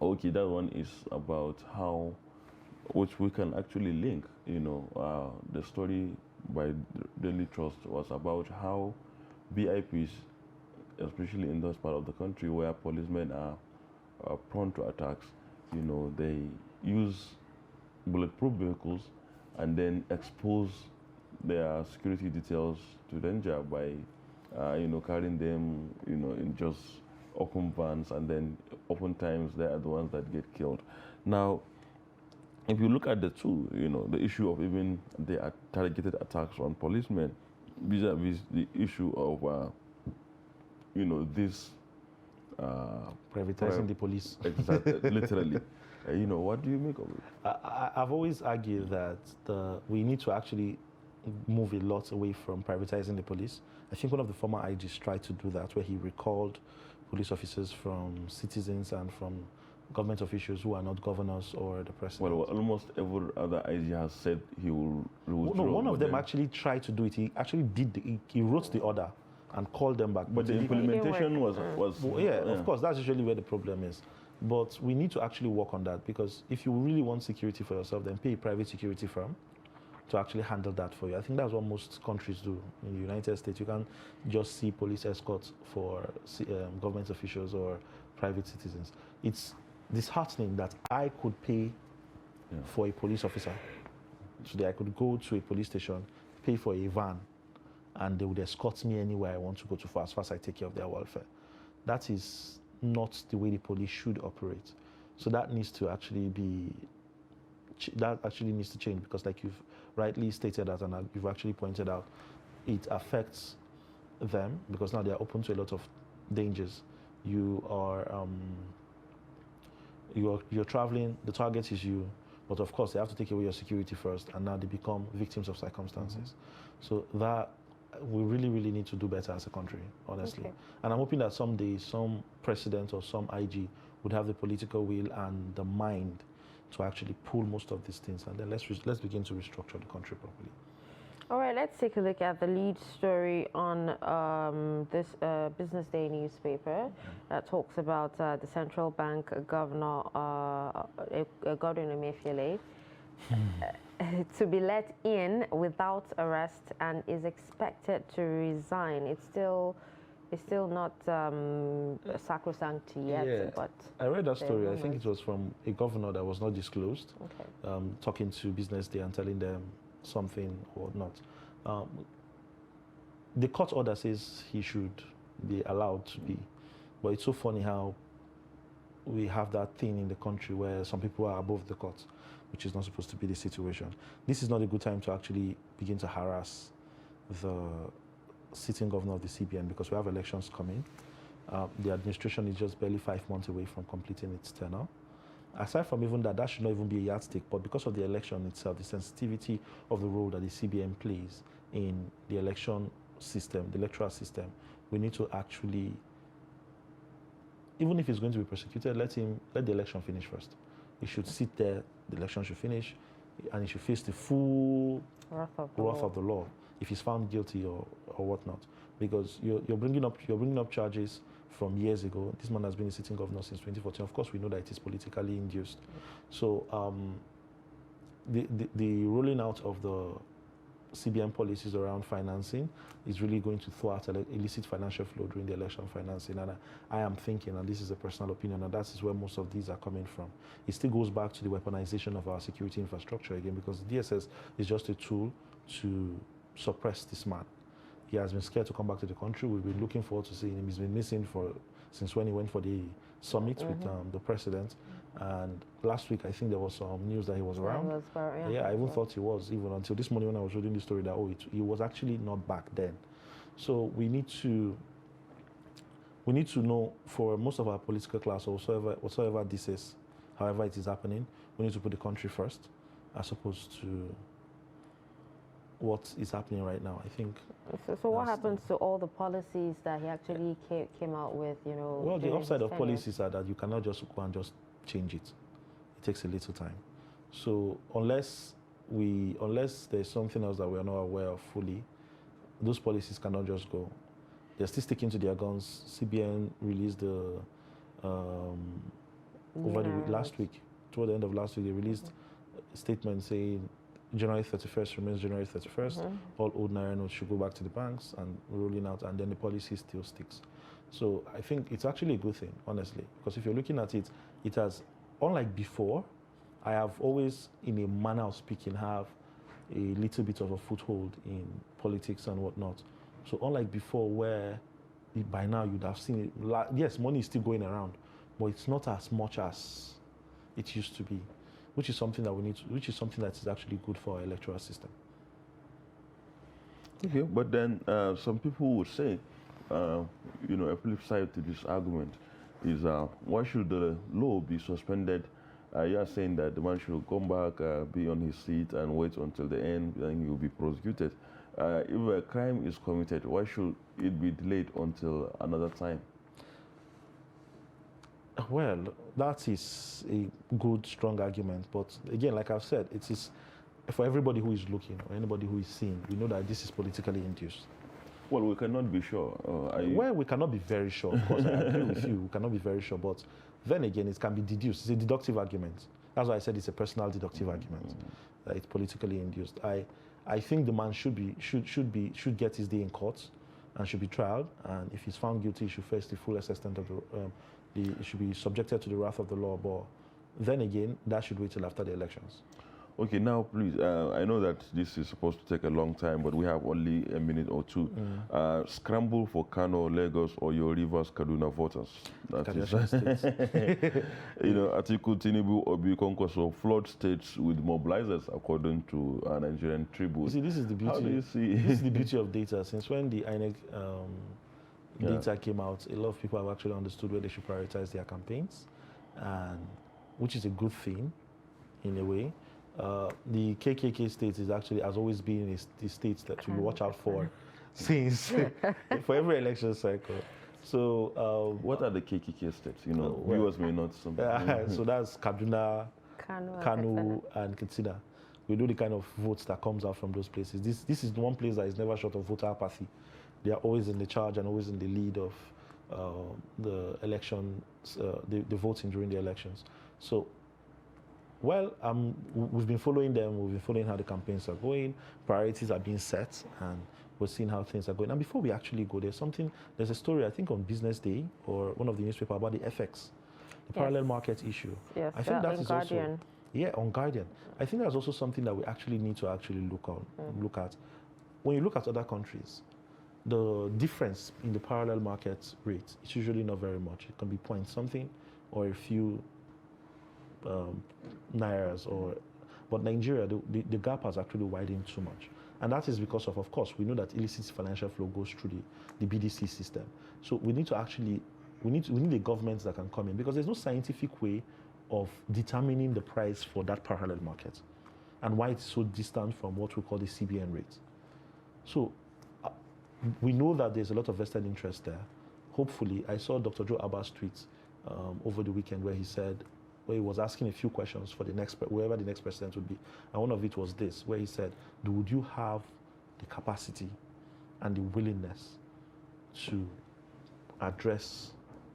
okay, that one is about how, which we can actually link, the story by Daily Trust was about how VIPs, especially in those parts of the country where policemen are prone to attacks, they use bulletproof vehicles and then expose their security details to danger by, carrying them, in just open vans, and then oftentimes they are the ones that get killed. Now, if you look at the two, the issue of even the targeted attacks on policemen vis-a-vis the issue of this privatizing the police. Exactly, literally. What do you make of it? I've always argued that we need to actually move a lot away from privatizing the police. I think one of the former IGs tried to do that, where he recalled police officers from citizens and from government officials who are not governors or the president. Well, almost every other IG has said he will withdraw. No, one of them actually tried to do it. He actually he wrote the order and called them back. But the implementation was of course, that's usually where the problem is. But we need to actually work on that, because if you really want security for yourself, then pay a private security firm to actually handle that for you. I think that's what most countries do. In the United States, you can't just see police escorts for government officials or private citizens. It's disheartening that I could pay for a police officer. Today I could go to a police station, pay for a van, and they would escort me anywhere I want to go to for as far as I take care of their welfare. That is not the way the police should operate. So that needs to actually needs to change, because like you've rightly stated that, and you've actually pointed out, it affects them because now they are open to a lot of dangers. You're traveling, the target is you, but of course they have to take away your security first, and now they become victims of circumstances. So that we really, really need to do better as a country, honestly. Okay. And I'm hoping that someday some president or some IG would have the political will and the mind to actually pull most of these things, and then let's begin to restructure the country properly. All right, let's take a look at the lead story on this Business Day newspaper that talks about the central bank governor, Godwin Emefiele, to be let in without arrest and is expected to resign. It's still not sacrosanct yet, but I read that story. I think it was from a governor that was not disclosed, talking to Business Day and telling them something or not. The court order says he should be allowed to be, but it's so funny how we have that thing in the country where some people are above the court, which is not supposed to be the situation. This is not a good time to actually begin to harass the sitting governor of the CBN, because we have elections coming. The administration is just barely 5 months away from completing its tenure. Aside from even that should not even be a yardstick, but because of the election itself, the sensitivity of the role that the CBN plays in the election system, the electoral system, we need to actually, even if he's going to be prosecuted, let the election finish first. He should sit there, the election should finish, and he should face the full wrath of the law if he's found guilty or whatnot. Because you're bringing up charges from years ago. This man has been a sitting governor since 2014. Of course, we know that it is politically induced. So the rolling out of the CBN policies around financing is really going to throw out illicit financial flow during the election financing. And I am thinking, and this is a personal opinion, and that is where most of these are coming from. It still goes back to the weaponization of our security infrastructure again, because the DSS is just a tool to suppress this man. He has been scared to come back to the country. We've been looking forward to seeing him. He's been missing since when he went for the summit with the president. And last week, I think there was some news that he was around. I even thought he was, even until this morning when I was reading the story, that he was actually not back then. So we need to know, for most of our political class, or whatsoever this is, however it is happening, we need to put the country first, as opposed to what is happening right now, I think. So what happens to all the policies that he actually came out with, you know? Well, the upside of policies are that you cannot just go and just change it. It takes a little time. So unless there's something else that we are not aware of fully, those policies cannot just go. They're still sticking to their guns. CBN released last week, toward the end of last week, they released a statement saying January 31st remains January 31st. All old Naira notes should go back to the banks and rolling out, and then the policy still sticks. So I think it's actually a good thing, honestly, because if you're looking at it, it has, unlike before, I have always, in a manner of speaking, have a little bit of a foothold in politics and whatnot. So unlike before, where by now you'd have seen it, yes, money is still going around, but it's not as much as it used to be, which is something that which is something that is actually good for our electoral system. Okay, but then some people would say, you know, a flip side to this argument is why should the law be suspended? You are saying that the man should come back, be on his seat and wait until the end, then he will be prosecuted. If a crime is committed, why should it be delayed until another time? Well, that is a good, strong argument. But again, like I've said, it is for everybody who is looking or anybody who is seeing, we know that this is politically induced. Well, we cannot be sure. Well, we cannot be very sure, of course. I agree with you. We cannot be very sure. But then again, it can be deduced. It's a deductive argument. That's why I said it's a personal deductive argument. It's politically induced. I think the man should get his day in court and should be tried. And if he's found guilty, he should face the full extent of he should be subjected to the wrath of the law. But then again, that should wait till after the elections. Okay, now please, I know that this is supposed to take a long time, but we have only a minute or two. Scramble for Kano, Lagos, or your Rivers, Kaduna voters. That is, you know, Atiku, Tinubu, Obi, Konkoso flood states with mobilizers, according to a Nigerian Tribune. You see, this is the beauty. How do you see? This is the beauty of data. Since when the INEC data came out, a lot of people have actually understood where they should prioritize their campaigns, and which is a good thing, in a way. The KKK state is actually has always been the states that we watch out for since for every election cycle. So what are the KKK states? You know, viewers may not. So that's Kaduna, Kano, and Katsina. We know the kind of votes that comes out from those places. This is the one place that is never short of voter apathy. They are always in the charge and always in the lead of the elections, the voting during the elections. So. Well, we've been following them. We've been following how the campaigns are going. Priorities are being set, and we're seeing how things are going. And before we actually go, there's a story, I think, on Business Day or one of the newspapers about the FX, the parallel market issue. Yes, I think that is Guardian. Also, on Guardian. I think that's also something that we actually need to look at. When you look at other countries, the difference in the parallel market rate is usually not very much. It can be point something or a few nairas, but Nigeria, the gap has actually widened too much, and that is because of course, we know that illicit financial flow goes through the BDC system. So we need a government that can come in, because there's no scientific way of determining the price for that parallel market, and why it's so distant from what we call the CBN rate. So we know that there's a lot of vested interest there. Hopefully, I saw Dr. Joe Abba's tweet over the weekend where he said, where he was asking a few questions for the next, whoever the next president would be. And one of it was this, where he said, would you have the capacity and the willingness to address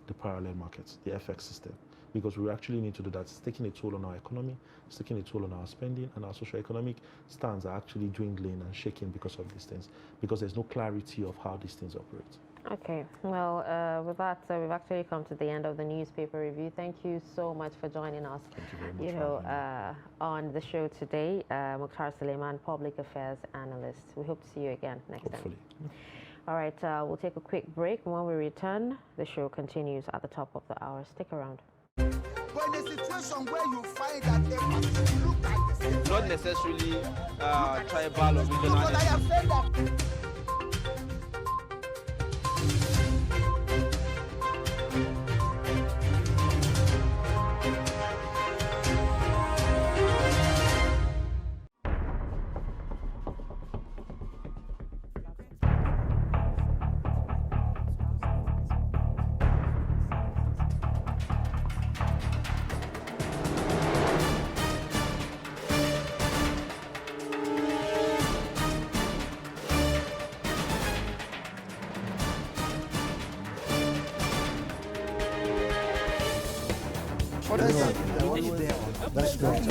the parallel markets, the FX system? Because we actually need to do that. It's taking a toll on our economy, it's taking a toll on our spending, and our socio-economic stands are actually dwindling and shaking because of these things, because there's no clarity of how these things operate. Okay, well, with that, we've actually come to the end of the newspaper review. Thank you so much for joining us. Thank you very much on the show today. Mukhtar Suleiman, Public Affairs Analyst. We hope to see you again next time. All right, we'll take a quick break. When we return, the show continues at the top of the hour. Stick around. But in a situation where you find that a look at the same, not necessarily tribal or regional. but I have said that. That's great.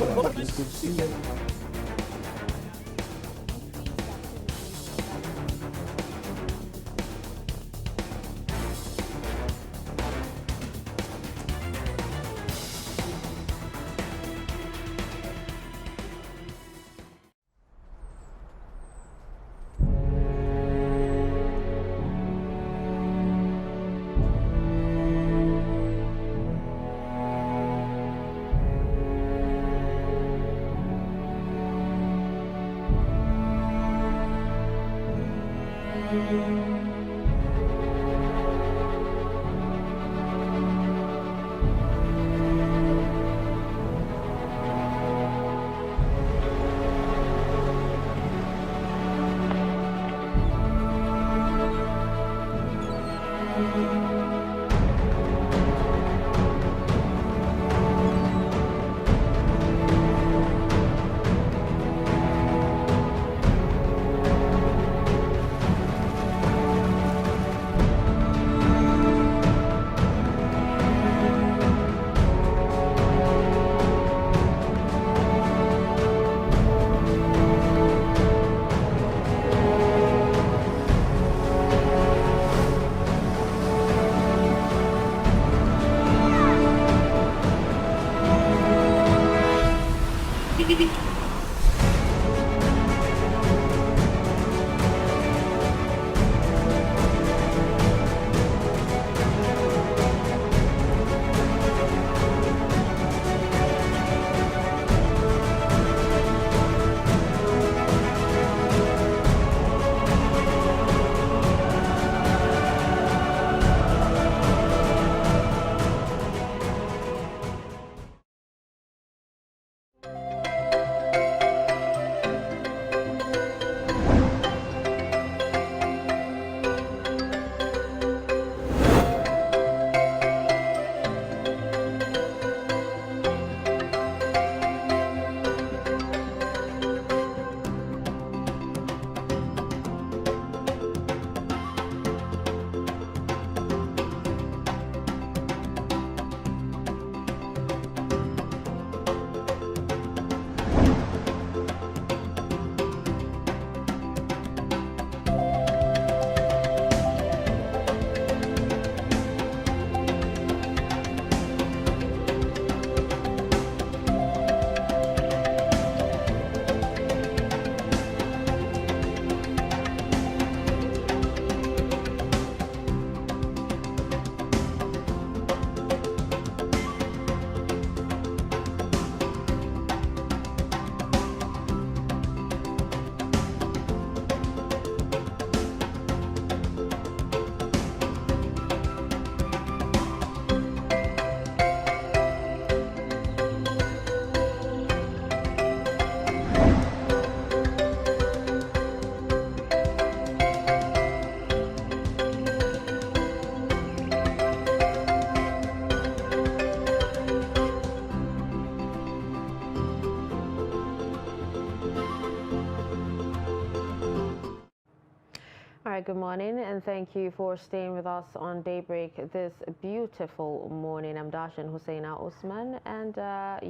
good morning, and thank you for staying with us on Daybreak this beautiful morning. I'm Darshan Husseina Osman, and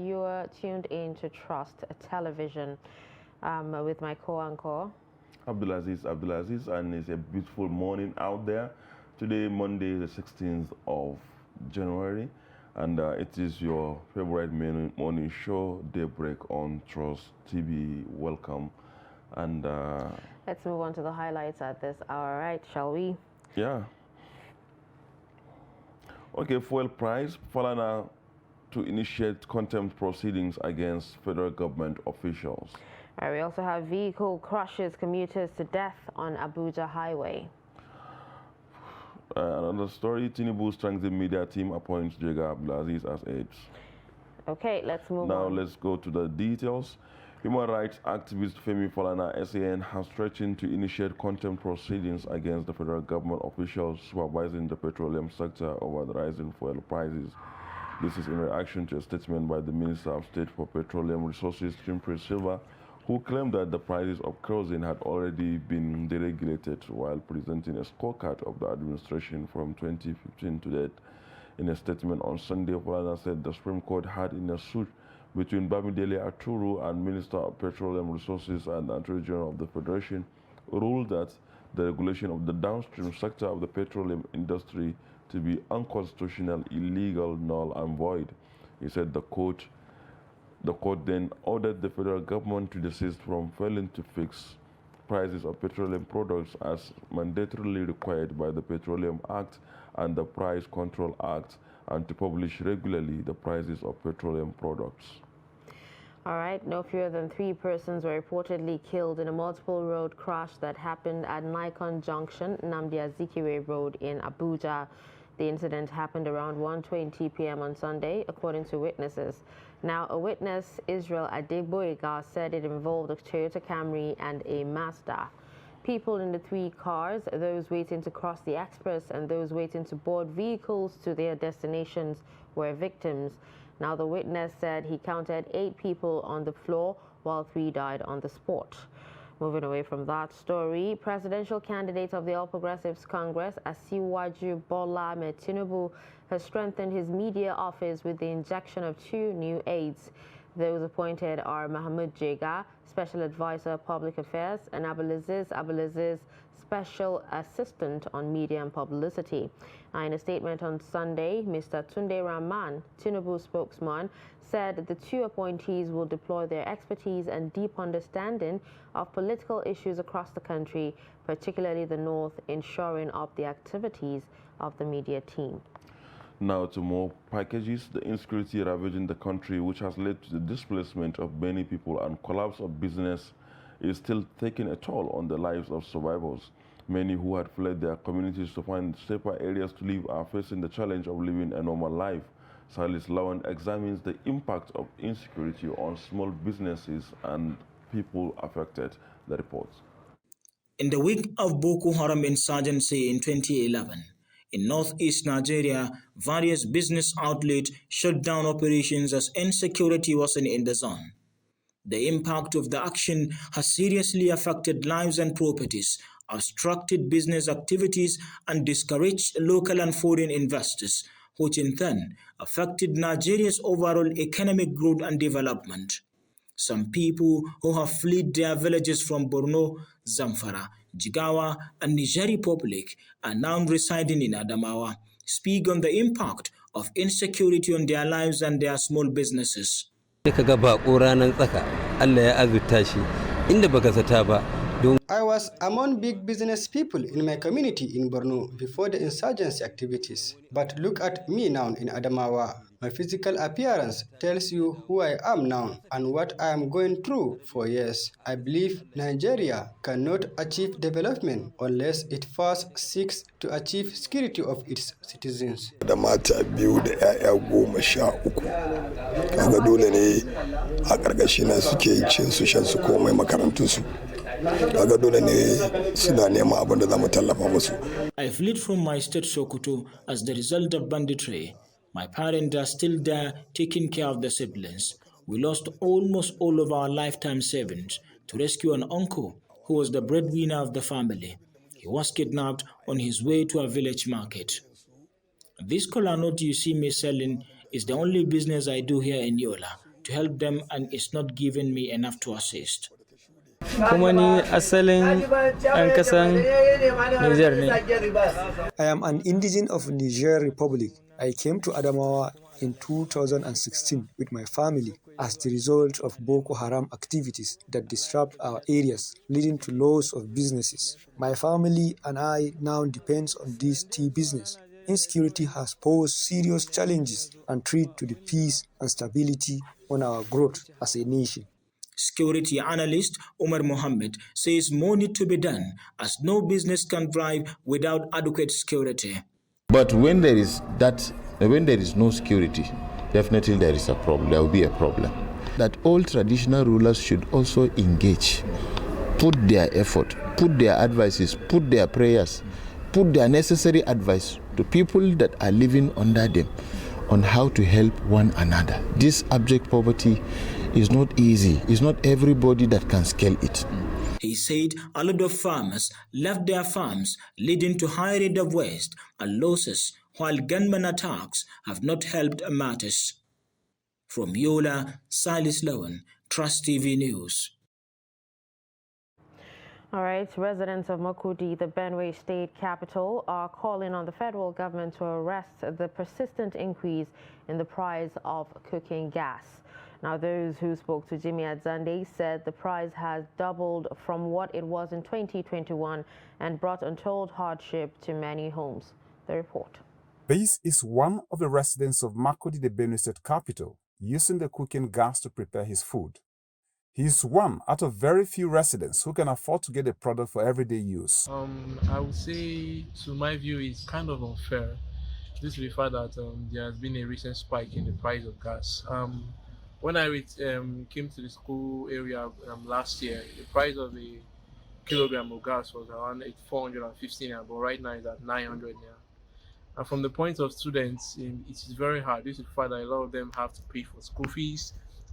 you're tuned in to Trust Television with my co-anchor Abdulaziz, and it's a beautiful morning out there. Today, Monday, the 16th of January, and it is your favorite morning show, Daybreak on Trust TV. Welcome. And let's move on to the highlights at this hour, right? Shall we? Yeah. Okay, fuel price. Falana to initiate contempt proceedings against federal government officials. All right, we also have vehicle crushes commuters to death on Abuja Highway. Another story, Tinubu strengthened media team appoints Jega Abdulaziz as aides. Okay, let's move on. Now let's go to the details. Human rights activist Femi Falana, SAN, has threatened to initiate contempt proceedings against the federal government officials supervising the petroleum sector over the rising fuel prices. This is in reaction to a statement by the Minister of State for Petroleum Resources, Chimpre Silva, who claimed that the prices of kerosene had already been deregulated while presenting a scorecard of the administration from 2015 to date. In a statement on Sunday, Falana said the Supreme Court had, in a suit between Bamidele Aturu and Minister of Petroleum Resources and Attorney General of the Federation, ruled that the regulation of the downstream sector of the petroleum industry to be unconstitutional, illegal, null and void. He said the court then ordered the federal government to desist from failing to fix prices of petroleum products as mandatorily required by the Petroleum Act and the Price Control Act, and to publish regularly the prices of petroleum products. All right, no fewer than 3 persons were reportedly killed in a multiple road crash that happened at Nikon Junction, Nnamdi Azikiwe Road in Abuja. The incident happened around 1:20 p.m. on Sunday, according to witnesses. Now, a witness, Israel Adegboyega, said it involved a Toyota Camry and a Mazda. People in the 3 cars, those waiting to cross the express and those waiting to board vehicles to their destinations, were victims. Now, the witness said he counted 8 people on the floor while 3 died on the spot. Moving away from that story, presidential candidate of the All Progressives Congress, Asiwaju Bola Ahmed Tinubu, has strengthened his media office with the injection of 2 new aides. Those appointed are Mahmoud Jega, Special Advisor Public Affairs, and Abdulaziz, Special Assistant on Media and Publicity. In a statement on Sunday, Mr. Tunde Rahman, Tinubu's spokesman, said the 2 appointees will deploy their expertise and deep understanding of political issues across the country, particularly the North, in shoring up the activities of the media team. Now to more packages. The insecurity ravaging the country, which has led to the displacement of many people and collapse of business, is still taking a toll on the lives of survivors. Many who had fled their communities to find safer areas to live are facing the challenge of living a normal life. Salis Lawan examines the impact of insecurity on small businesses and people affected. The report. In the wake of Boko Haram insurgency in 2011, in northeast Nigeria, various business outlets shut down operations as insecurity worsened in the zone. The impact of the action has seriously affected lives and properties, obstructed business activities, and discouraged local and foreign investors, which in turn affected Nigeria's overall economic growth and development. Some people who have fled their villages from Borno, Zamfara, Jigawa, and Niger Republic are now residing in Adamawa, speak on the impact of insecurity on their lives and their small businesses. I was among big business people in my community in Borno before the insurgency activities. But look at me now in Adamawa. My physical appearance tells you who I am now and what I am going through for years. I believe Nigeria cannot achieve development unless it first seeks to achieve security of its citizens. Da mata biyu da 'ya'ya 13. Kaga dole ne a ƙarƙashin nan suke cin su shan su komai makarantun su. Kaga dole ne suna neman abin da za mu tallafa musu. I fled from my state Sokoto as the result of banditry. My parents are still there taking care of the siblings. We lost almost all of our lifetime savings to rescue an uncle who was the breadwinner of the family. he was kidnapped on his way to a village market. This kola nut you see me selling is the only business I do here in Yola to help them, and it's not giving me enough to assist. Kuma ni asalin ɗan ƙasan Niger ne. I am an indigene of Niger Republic. I came to Adamawa in 2016 with my family as the result of Boko Haram activities that disrupt our areas, leading to loss of businesses. My family and I now depend on this tea business. Insecurity has posed serious challenges and threat to the peace and stability on our growth as a nation. Security analyst Omar Mohammed says more need to be done as no business can thrive without adequate security. But when there is no security, definitely there is a problem. There will be a problem. That all traditional rulers should also engage, put their effort, put their advices, put their prayers, put their necessary advice to people that are living under them on how to help one another. This abject poverty is not easy. It's not everybody that can scale it. He said a lot of farmers left their farms, leading to high rate of waste and losses, while gunman attacks have not helped matters. From Yola, Silas Lowen, Trust TV News. All right, residents of Makudi, the Benue state capital, are calling on the federal government to arrest the persistent increase in the price of cooking gas. Now, those who spoke to Jimmy Adzande said the price has doubled from what it was in 2021 and brought untold hardship to many homes. The report. This is one of the residents of Makudi, the Benue state capital, using the cooking gas to prepare his food. He is one out of very few residents who can afford to get a product for everyday use. I would say, to my view, it's kind of unfair. Due to the fact that there has been a recent spike in the price of gas. When I came to the school area last year, the price of a kilogram of gas was around 415 naira, but right now it's at 900 naira. And from the point of students, it is very hard due to the fact that a lot of them have to pay for school fees,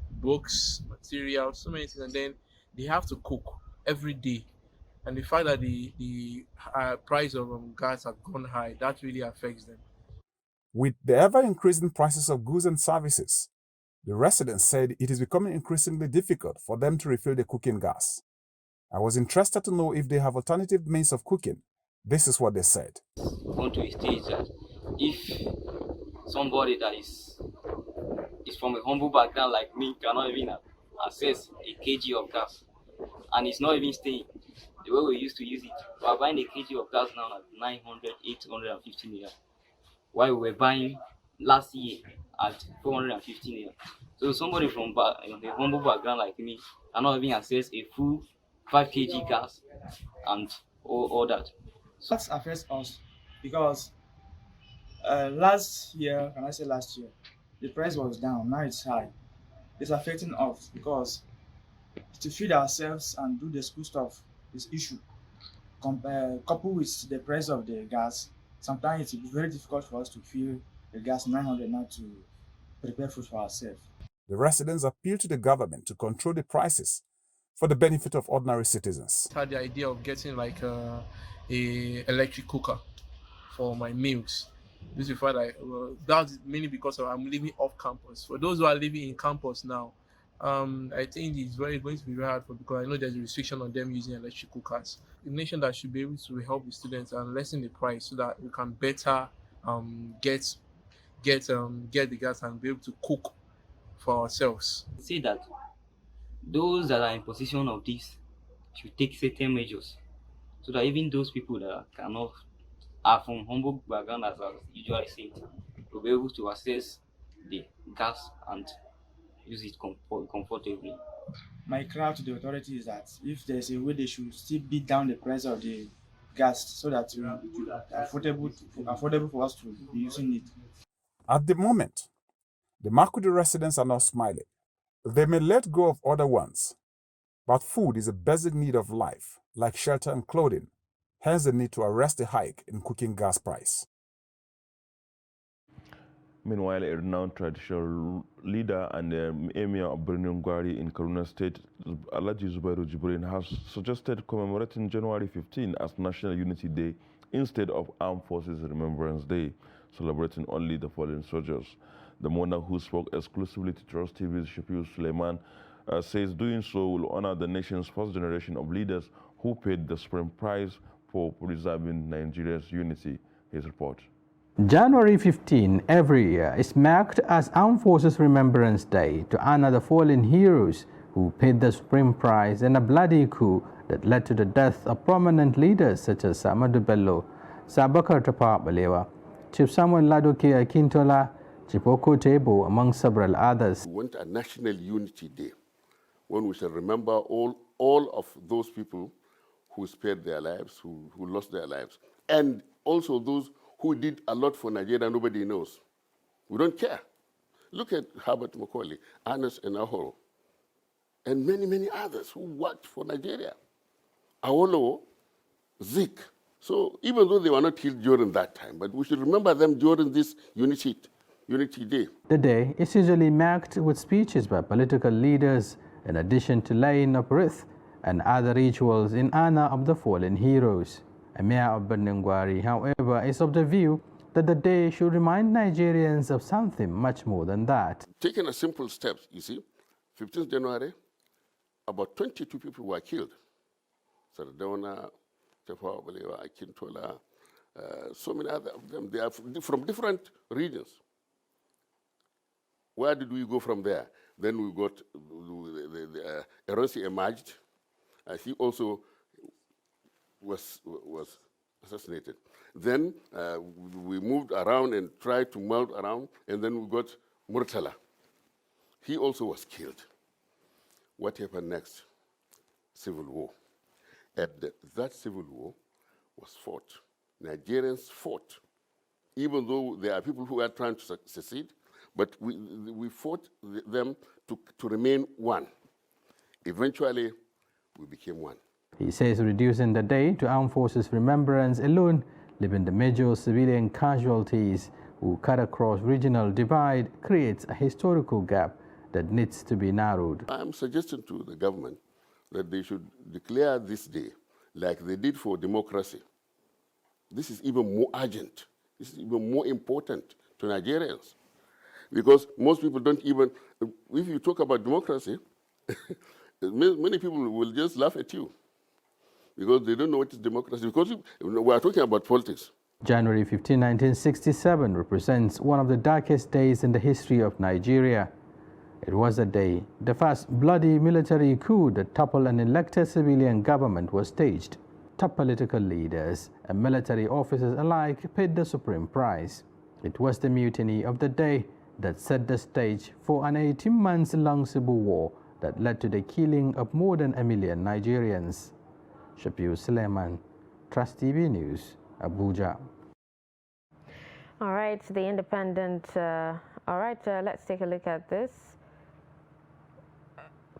books, materials, so many things, and then they have to cook every day. And the fact that the price of gas has gone high, that really affects them. With the ever-increasing prices of goods and services, the residents said it is becoming increasingly difficult for them to refill the cooking gas. I was interested to know if they have alternative means of cooking. This is what they said. Come to a stage that if somebody that is from a humble background like me cannot even access a kg of gas, and it's not even staying the way we used to use it. We are buying a kg of gas now at 900, 850 naira, while we were buying last year at 450 naira. So somebody from a humble background like me cannot even access a full 5 kg gas and all that. So that affects us because last year, the price was down, now it's high. It's affecting us because to feed ourselves and do the school stuff is issue. Coupled with the price of the gas, sometimes it's very difficult for us to fill the gas 900 now to prepare food for ourselves. The residents appeal to the government to control the prices for the benefit of ordinary citizens. I had the idea of getting like a electric cooker for my meals. This is why that's mainly because I'm living off campus. For those who are living in campus now, I think it's going to be very hard because I know there's a restriction on them using electric cookers. The nation that should be able to help the students and lessen the price so that we can better get the gas and be able to cook for ourselves. Say that those that are in position of this should take certain measures so that even those people that cannot are from humble background, as I usually say, will be able to access the gas and use it comfortably. My cry to the authorities is that if there's a way, they should still beat down the price of the gas so that it will be affordable for us to be using it. At the moment, the Makudi residents are not smiling. They may let go of other ones, but food is a basic need of life, like shelter and clothing. Hence the need to arrest the hike in cooking gas price. Meanwhile, a renowned traditional leader and the Emir of Birnin in Kaduna State, Alhaji Zubairu Jibrin, has suggested commemorating January 15 as National Unity Day instead of Armed Forces Remembrance Day, celebrating only the fallen soldiers. The monarch, who spoke exclusively to Trust TV's Shafiu Suleiman, says doing so will honor the nation's first generation of leaders who paid the supreme price for preserving Nigeria's unity. His report. January 15 every year is marked as Armed Forces Remembrance Day to honor the fallen heroes who paid the supreme price in a bloody coup that led to the death of prominent leaders such as Ahmadu Bello, Sabakar Tafawa Balewa, Chief Samuel Ladoke Akintola, Chief Oko Tebo, among several others. We want a National Unity Day when we shall remember all of those people who spared their lives, who lost their lives, and also those who did a lot for Nigeria nobody knows. We don't care. Look at Herbert Macaulay, Ernest Enahoro, and many, many others who worked for Nigeria. Awolowo, Zik. So even though they were not killed during that time, but we should remember them during this Unity Day. The day is usually marked with speeches by political leaders, in addition to laying of wreath and other rituals in honor of the fallen heroes. Emir of Birnin, however, is of the view that the day should remind Nigerians of something much more than that. Taking a simple step, you see, 15th January, about 22 people were killed. Sardauna, Tafawa Balewa, Akintola, so many other of them. They are from different regions. Where did we go from there? Then we got Eronsi emerged. He also was assassinated. Then we moved around and tried to melt around, and then we got Murtala. He also was killed. What happened next? Civil war. And that civil war was fought. Nigerians fought, even though there are people who are trying to secede, but we fought them to remain one. Eventually, we became one. He says reducing the day to Armed Forces Remembrance alone, leaving the major civilian casualties who cut across regional divide, creates a historical gap that needs to be narrowed. I'm suggesting to the government that they should declare this day like they did for democracy. This is even more urgent. This is even more important to Nigerians. Because most people don't even, if you talk about democracy, many people will just laugh at you because they don't know what is democracy, because we are talking about politics. January 15, 1967 represents one of the darkest days in the history of Nigeria. It was the day the first bloody military coup that toppled an elected civilian government was staged. Top political leaders and military officers alike paid the supreme price. It was the mutiny of the day that set the stage for an 18-month-long civil war that led to the killing of more than 1 million Nigerians. Shafiu Suleiman, Trust TV News, Abuja. All right, the Independent. Let's take a look at this.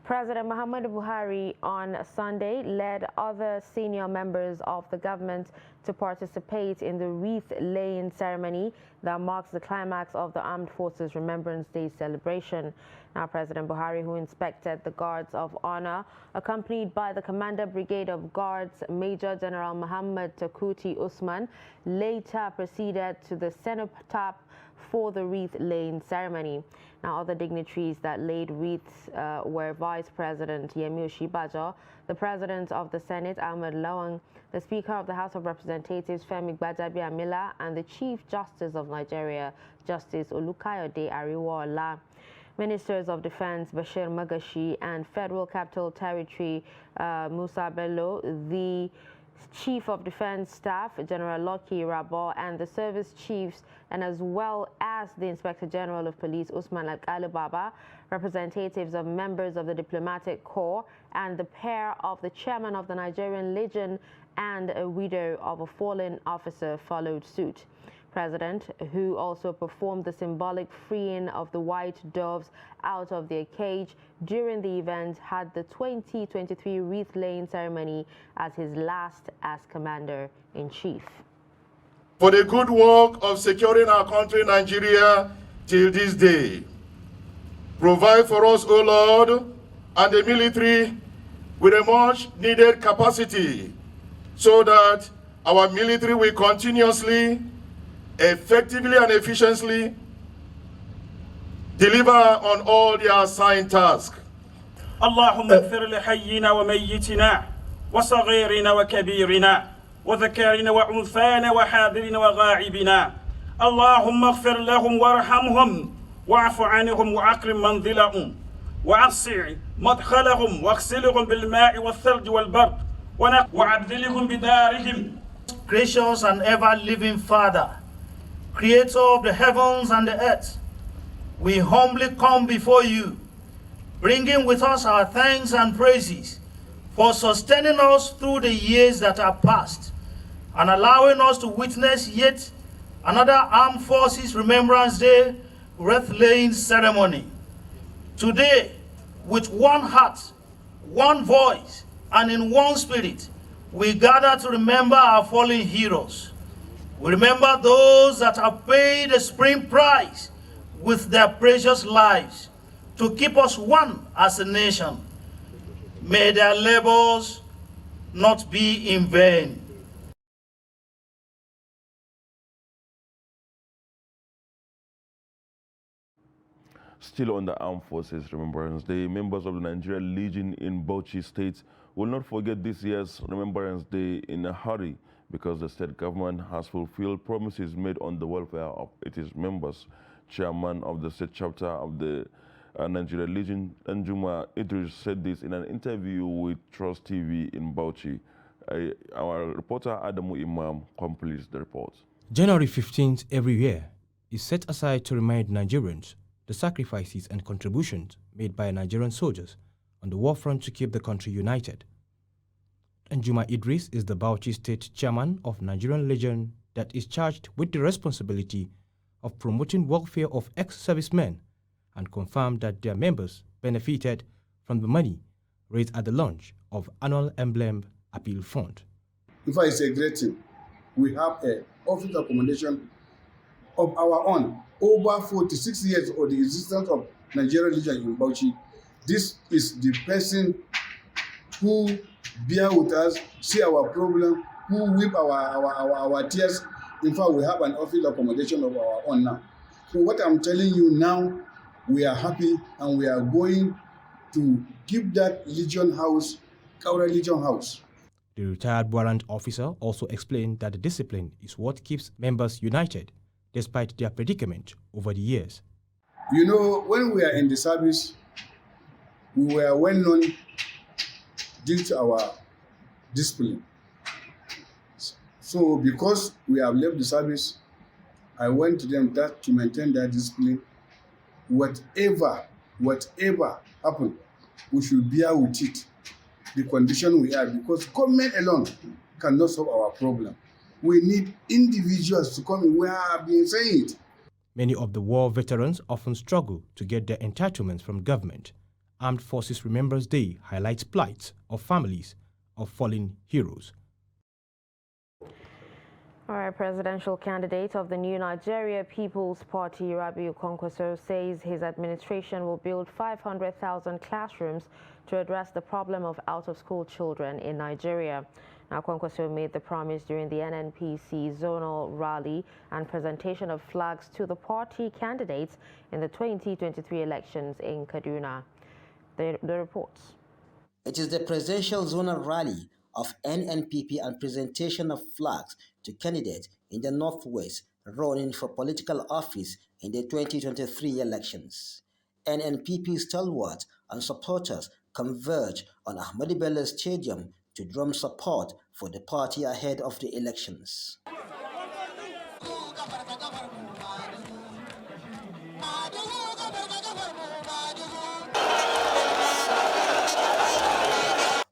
President Muhammadu Buhari on Sunday led other senior members of the government to participate in the wreath-laying ceremony that marks the climax of the Armed Forces Remembrance Day celebration. Now, President Buhari, who inspected the Guards of Honor, accompanied by the Commander Brigade of Guards, Major General Muhammad Takuti Usman, later proceeded to the cenotaph for the wreath-laying ceremony. Now, other dignitaries that laid wreaths were Vice President Yemi Oshibajo, the President of the Senate, Ahmed Lawan, the Speaker of the House of Representatives, Femi Gbajabiamila, and the Chief Justice of Nigeria, Justice Olukayode Ariwoola. Ministers of Defense Bashir Magashi and Federal Capital Territory Musa Bello, the Chief of Defense Staff, General Lucky Rabo, and the service chiefs, and as well as the Inspector General of Police, Usman Al-Baba, representatives of members of the Diplomatic Corps, and the pair of the Chairman of the Nigerian Legion and a widow of a fallen officer followed suit. President, who also performed the symbolic freeing of the white doves out of their cage during the event, had the 2023 wreath-laying ceremony as his last as Commander-in-Chief. For the good work of securing our country, Nigeria, till this day. Provide for us, O Lord, and the military with a much needed capacity so that our military will continuously, effectively and efficiently deliver on all their assigned tasks. اللهم اغفر لحينا وميتنا وصغيرنا وكبيرنا وذكرنا وأنثانا وحاضرنا وغائبنا اللهم اغفر لهم وارحمهم واعف عنهم وأكرم منزلهم وأسع مدخلهم واغسلهم بالماء والثلج والبرد وعبدلهم بدارهم. Gracious and ever-living Father, Creator of the heavens and the earth, we humbly come before you, bringing with us our thanks and praises for sustaining us through the years that are past and allowing us to witness yet another Armed Forces Remembrance Day wreath-laying ceremony. Today, with one heart, one voice, and in one spirit, we gather to remember our fallen heroes. We remember those that have paid the supreme price with their precious lives to keep us one as a nation. May their labors not be in vain. Still on the Armed Forces Remembrance Day, members of the Nigerian Legion in Bauchi State will not forget this year's Remembrance Day in a hurry because the state government has fulfilled promises made on the welfare of its members. Chairman of the state chapter of the Nigerian Legion, Anjuma Idris, said this in an interview with Trust TV in Bauchi. Our reporter Adamu Imam completes the report. January 15th every year is set aside to remind Nigerians the sacrifices and contributions made by Nigerian soldiers on the war front to keep the country united. Anjuma Idris is the Bauchi State Chairman of Nigerian Legion that is charged with the responsibility of promoting welfare of ex-servicemen and confirmed that their members benefited from the money raised at the launch of Annual Emblem Appeal Fund. In fact, it's a great thing. We have an office accommodation of our own. Over 46 years of the existence of Nigerian Legion in Bauchi. This is the person who bear with us, see our problem, who weep our tears. In fact, we have an office accommodation of our own now. So what I'm telling you now, we are happy and we are going to keep that Legion House, Kaura Legion House. The retired warrant officer also explained that the discipline is what keeps members united despite their predicament over the years. You know, when we are in the service, we were well known due to our discipline. So because we have left the service, I went to them that to maintain that discipline. Whatever happened, we should bear with it. The condition we are, because government alone cannot solve our problem. We need individuals to come in. We have been saying it. Many of the war veterans often struggle to get their entitlements from government. Armed Forces Remembrance Day highlights plights of families of fallen heroes. All right, presidential candidate of the new Nigeria People's Party, Rabiu Kwankwaso, says his administration will build 500,000 classrooms to address the problem of out-of-school children in Nigeria. Now, Kwankwaso made the promise during the NNPC zonal rally and presentation of flags to the party candidates in the 2023 elections in Kaduna. The reports. It is the presidential zonal rally of NNPP and presentation of flags to candidates in the Northwest running for political office in the 2023 elections. NNPP stalwarts and supporters converge on Ahmadu Bello Stadium to drum support for the party ahead of the elections.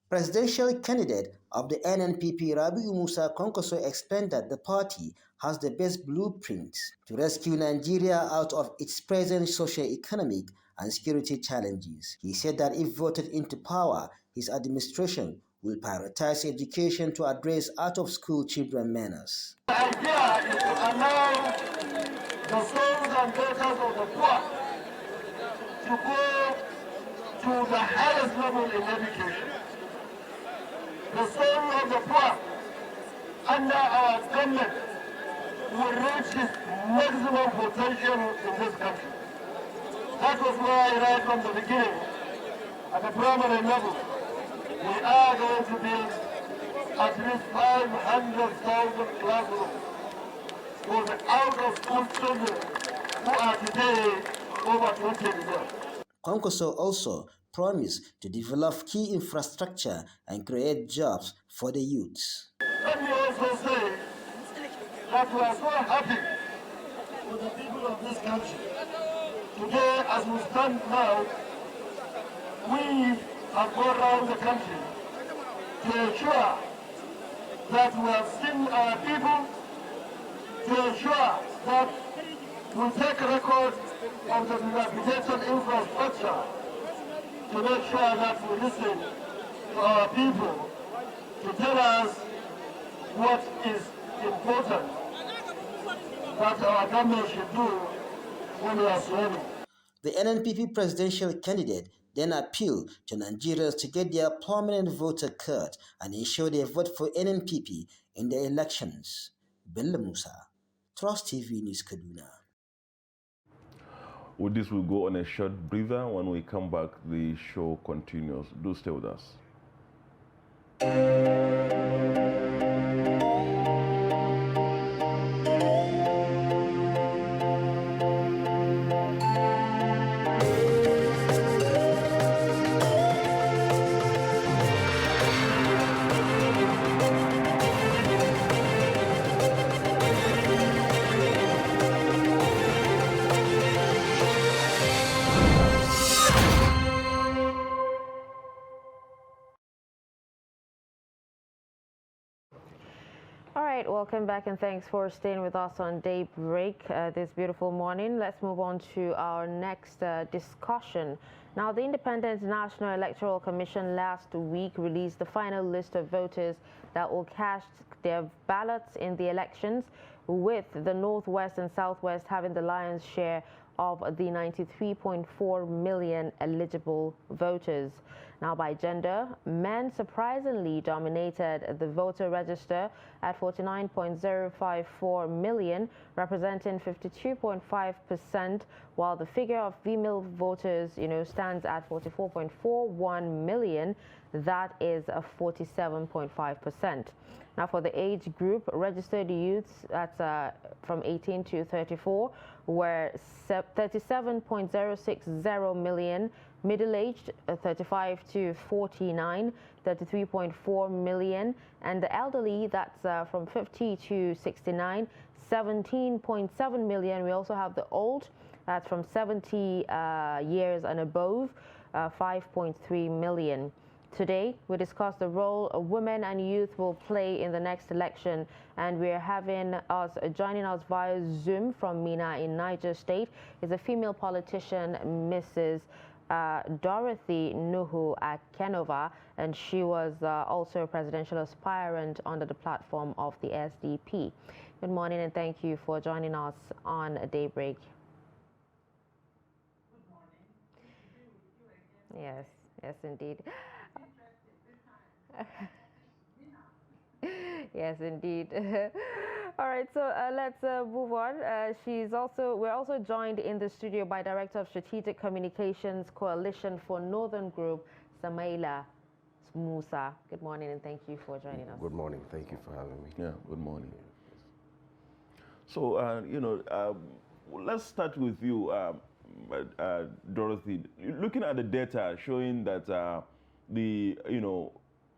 Presidential candidate of the NNPP, Rabiu Musa Kwankwaso, explained that the party has the best blueprint to rescue Nigeria out of its present socio-economic and security challenges. He said that if voted into power, his administration will prioritize education to address out-of-school children menace. The idea is to allow the schools and daughters of the poor to go to the highest level in education. The soul of the poor under our government will reach its maximum potential in this country. That was why right from the beginning, at the primary level, we are going to build at least 500,000 classrooms for the out-of-school children who are today over 20 years old. Kwankwaso also promised to develop key infrastructure and create jobs for the youth. Let me also say that we are so happy with the people of this country. Today, as we stand now, we have gone around the country to ensure that we have seen our people, to ensure that we take record of the dilapidated infrastructure, to make sure that we listen to our people, to tell us what is important that our government should do when we are swimming. The NNPP presidential candidate then appealed to Nigerians to get their permanent voter card and ensure they vote for NNPP in the elections. Bello Musa, Trust TV News, Kaduna. With this, we'll go on a short breather. When we come back, the show continues. Do stay with us. All right, welcome back and thanks for staying with us on Daybreak this beautiful morning. Let's move on to our next discussion. Now, the Independent National Electoral Commission last week released the final list of voters that will cast their ballots in the elections, with the Northwest and Southwest having the lion's share of the 93.4 million eligible voters. Now, by gender, men surprisingly dominated the voter register at 49.054 million, representing 52.5%, while the figure of female voters, stands at 44.41 million. That is a 47.5%. Now, for the age group, registered youths from 18 to 34 were 37.060 million, middle-aged 35 to 49, 33.4 million, and the elderly, that's from 50 to 69, 17.7 million. We also have the old, that's from 70 years and above, 5.3 million. Today, we discuss the role women and youth will play in the next election, and we're having joining us via Zoom from Mina in Niger State is a female politician, Mrs. Dorothy Nuhu Akenova, and she was also a presidential aspirant under the platform of the SDP. Good morning and thank you for joining us on Daybreak. Good morning. Yes, indeed. Yes, indeed. All right, so let's move on. We're also joined in the studio by Director of Strategic Communications Coalition for Northern Group, Samaila Musa. Good morning and thank you for joining us. Good morning. Thank you for having me. Yeah, good morning. So, let's start with you, Dorothy. Looking at the data showing that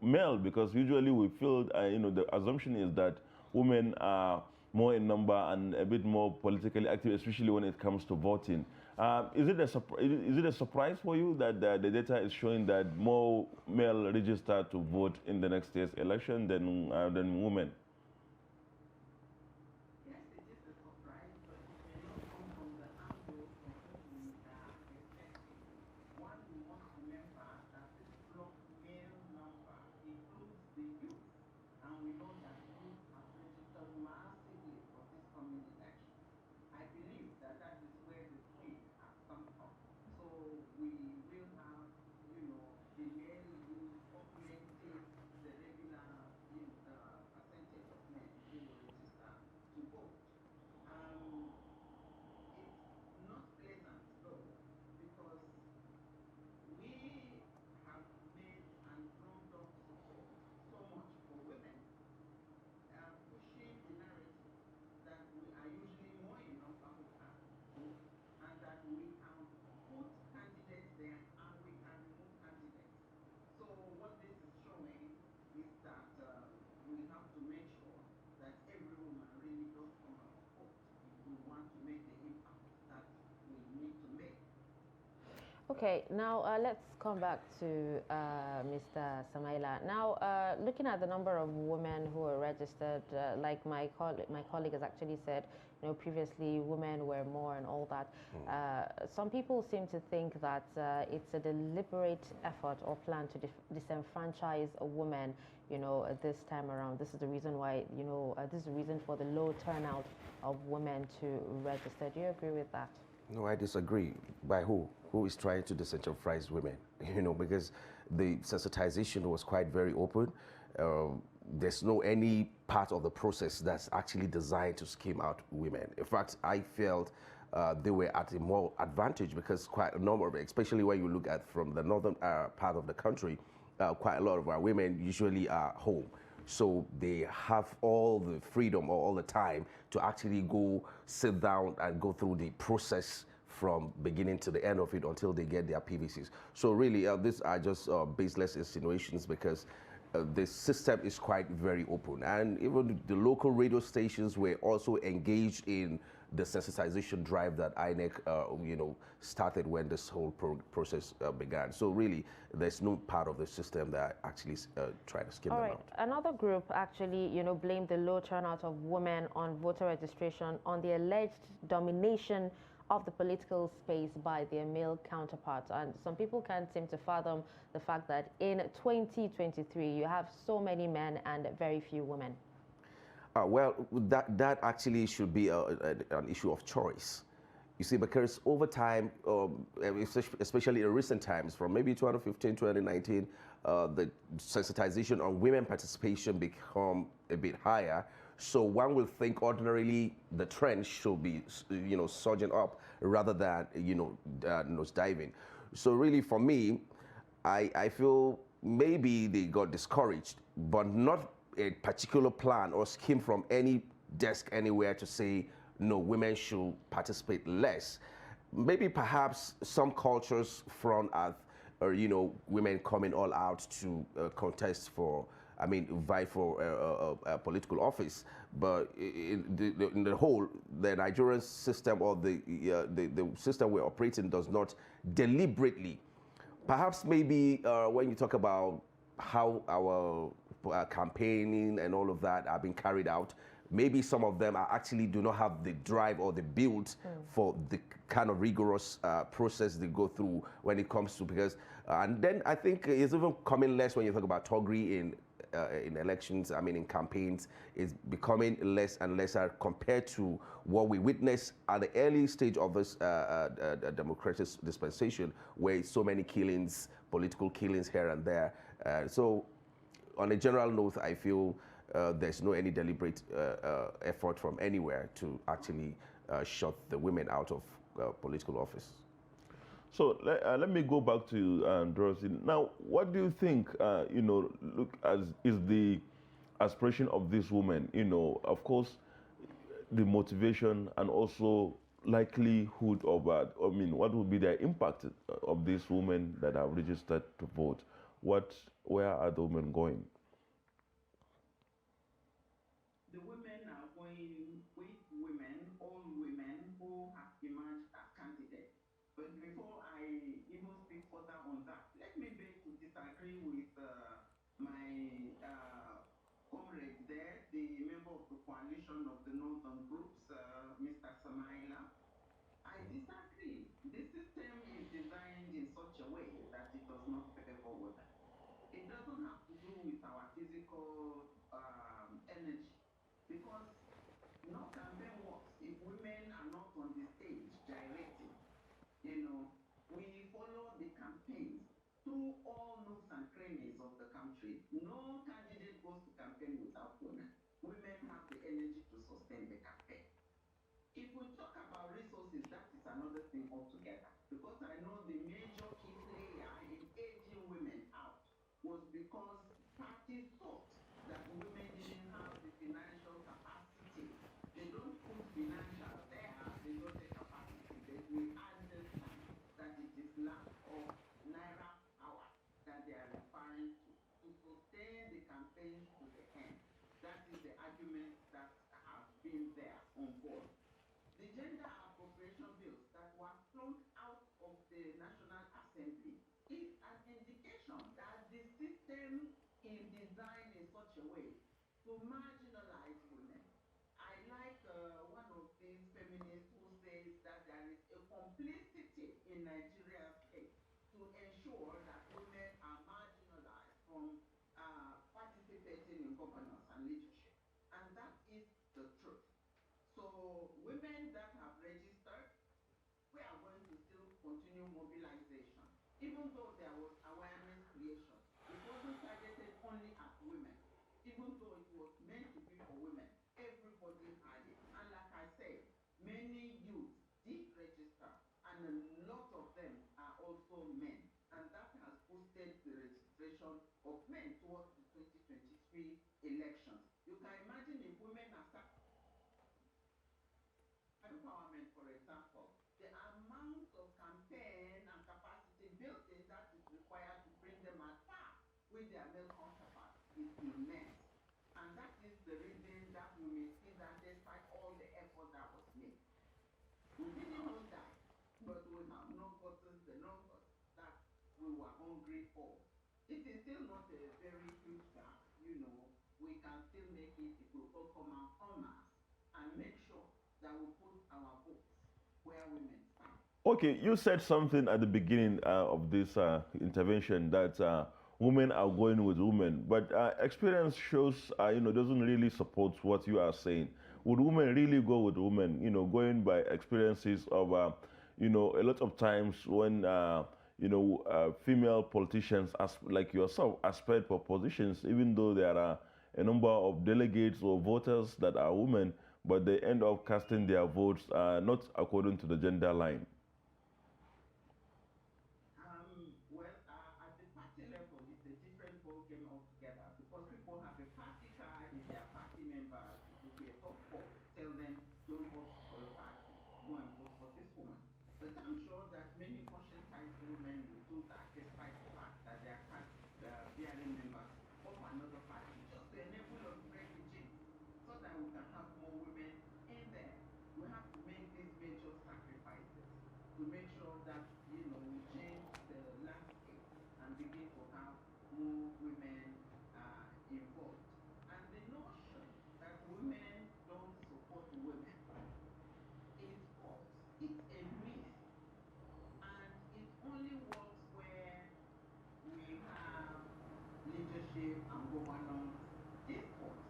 male, because usually we feel, the assumption is that women are more in number and a bit more politically active, especially when it comes to voting. Is it a surprise for you that the data is showing that more male register to vote in the next year's election than women? Okay, now let's come back to Mr. Samaila. Now, looking at the number of women who are registered, like my colleague has actually said, you know, previously women were more and all that. Some people seem to think that it's a deliberate effort or plan to disenfranchise a woman, you know, this time around. This is the reason why, you know, this is the reason for the low turnout of women to register. Do you agree with that? No, I disagree. By who? Who is trying to disenfranchise women? You know, because the sensitization was quite very open. There's no any part of the process that's actually designed to skim out women. In fact, I felt they were at a more advantage because quite a number of, especially when you look at from the northern part of the country, quite a lot of our women usually are home. So they have all the freedom or all the time to actually go sit down and go through the process from beginning to the end of it until they get their PVCs. So really, these are just baseless insinuations because the system is quite very open. And even the local radio stations were also engaged in the sensitization drive that INEC, you know, started when this whole process began. So really, there's no part of the system that actually trying to skim them out. Another group actually, you know, blamed the low turnout of women on voter registration on the alleged domination of the political space by their male counterparts. And some people can't seem to fathom the fact that in 2023, you have so many men and very few women. Well, that actually should be an issue of choice. You see, because over time, especially in recent times, from maybe 2015, 2019, the sensitization on women participation become a bit higher. So one will think ordinarily the trend should be, you know, surging up rather than, you know, nose diving. So really, for me, I feel maybe they got discouraged, but not a particular plan or scheme from any desk anywhere to say, no, women should participate less. Maybe perhaps some cultures front at, or, you know, women coming all out to contest for, I mean, vie for a political office. But in the whole, the Nigerian system or the system we're operating does not deliberately. Perhaps maybe when you talk about how our campaigning and all of that are being carried out, maybe some of them are actually do not have the drive or the build for the kind of rigorous process they go through when it comes to, because and then I think it's even coming less when you talk about toggery in elections, I mean in campaigns, is becoming less and lesser compared to what we witnessed at the early stage of this democratic dispensation, where so many killings, political killings here and there. So on a general note, I feel there's no any deliberate effort from anywhere to actually shut the women out of political office. So let me go back to Dorothy. Now, what do you think, you know, look, as is the aspiration of this woman, you know, of course, the motivation and also likelihood of, I mean, what would be the impact of these women that have registered to vote? Where are the women going? The women are going with women, all women who have emerged as candidates. But before I even speak further on that, let me beg to disagree with my comrade there, the member of the coalition of the northern groups, Mr. Samaila. I disagree. The system is designed in such a way that it does not favor women. It doesn't have to do with our physical energy, because no campaign works if women are not on the stage directing. You know, we follow the campaigns through all nooks and crannies of the country. No candidate goes to campaign without women. Women have the energy to sustain the campaign. If we talk about resources, that is another thing altogether. Because I know the major key player in aging women out was because parties thought that women didn't have the financial capacity. They don't put financial there, they don't say capacity. But we understand that it is lack of naira power that they are referring to sustain the campaigns to the end. That is the argument that have been there on board. The gender appropriation bills that were flung out of the National is designed in such a way to marginalize women. I like one of these feminists who says that there is a complicity in Nigeria's case to ensure that women are marginalized from participating in governance and leadership. And that is the truth. So women that have registered, we are going to still continue mobilization. Even though there was awareness creation, it wasn't targeted only at women. Even though it was meant to be for women, everybody had it. And like I said, many youths did register, and a lot of them are also men. And that has boosted the registration of men towards the 2023 elections. You can imagine if women are empowerment, for example, the amount of campaign and capacity building that is required to bring them at par with their male counterparts is immense. And that is the reason that we may see that despite all the effort that was made, we didn't know that, but we have not gotten the numbers that we were hungry for. It is still not a very huge gap, you know. We can still make it if we all come out en masse and make sure that we put our books where women stand. Okay, you said something at the beginning of this intervention that women are going with women, but experience shows, doesn't really support what you are saying. Would women really go with women? Going by experiences of, a lot of times when, female politicians, like yourself, aspired for positions, even though there are a number of delegates or voters that are women, but they end up casting their votes not according to the gender line. At the party level, it's a different ballgame altogether because people have a party card if they are party members. It will be a tough call to tell them, don't vote for a party, go and vote for this woman. But I'm sure that many conscientized women will do that despite the fact that they are card-bearing members of another party, just to enable us to break the jinx so that we can have more women in there. We have to make these major sacrifices to make sure that, we change the landscape and begin to have more women involved. And the notion that women don't support women is false. It's a myth. And it only works where we have leadership and governance discourse.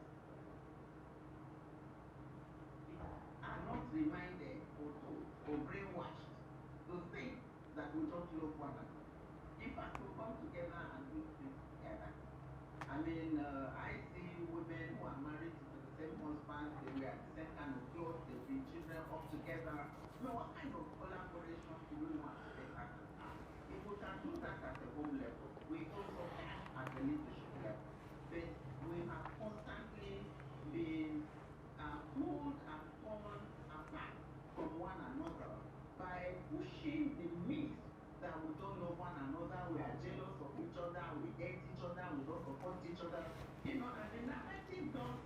Are not reminded or told or brainwashed to think that we don't love one another. In fact, we come together and do things together. I mean, I see women who are married to the same husband, they wear the same kind of clothes, they bring children up together. What kind of collaboration do we want to better than that? If we can do that at the home level, we also can at the leadership level. But we have constantly been pulled and torn apart from one another by pushing the myth that we don't love one another, we are jealous of each other, we hate each other, we don't support each other. And the narrative does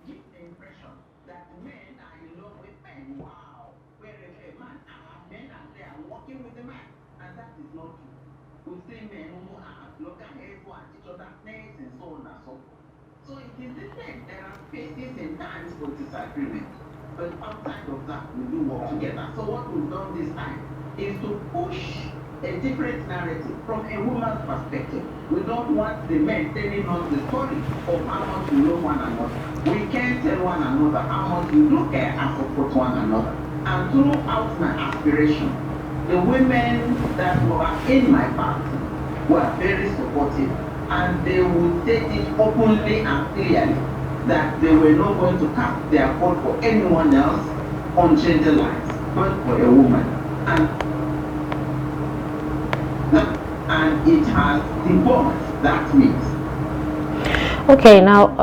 give the impression that men are in love with men. Wow! Where if a man men are there working with the man. And that is not true. We see men who are loggerheads who are at each other's necks and so on and so forth. So it is the same. There are spaces and times for disagreement. But outside of that, we do work together. So what we've done this time is to push a different narrative from a woman's perspective. We don't want the men telling us the story of how much we love one another. We can tell one another how much we do care and support one another. And throughout my aspiration, the women that were in my party were very supportive, and they would state it openly and clearly that they were not going to cast their vote for anyone else on gender lines, but for a woman. And it has debunked that myth. Okay, now,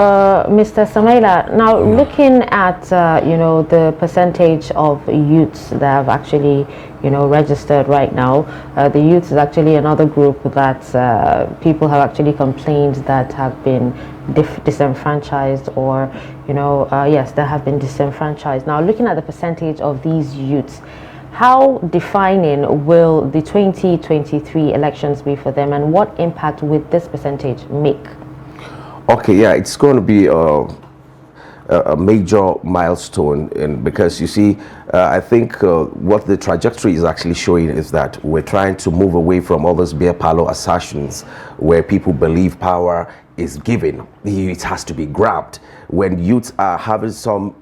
Mr. Samaila, now looking at, the percentage of youths that have actually, registered right now, the youth is actually another group that people have actually complained that have been disenfranchised or, yes, that have been disenfranchised. Now, looking at the percentage of these youths, how defining will the 2023 elections be for them, and what impact will this percentage make? Okay, yeah, it's going to be a major milestone, and because you see, I think what the trajectory is actually showing is that we're trying to move away from all those beer parlor assertions where people believe power is given, it has to be grabbed. When youths are having some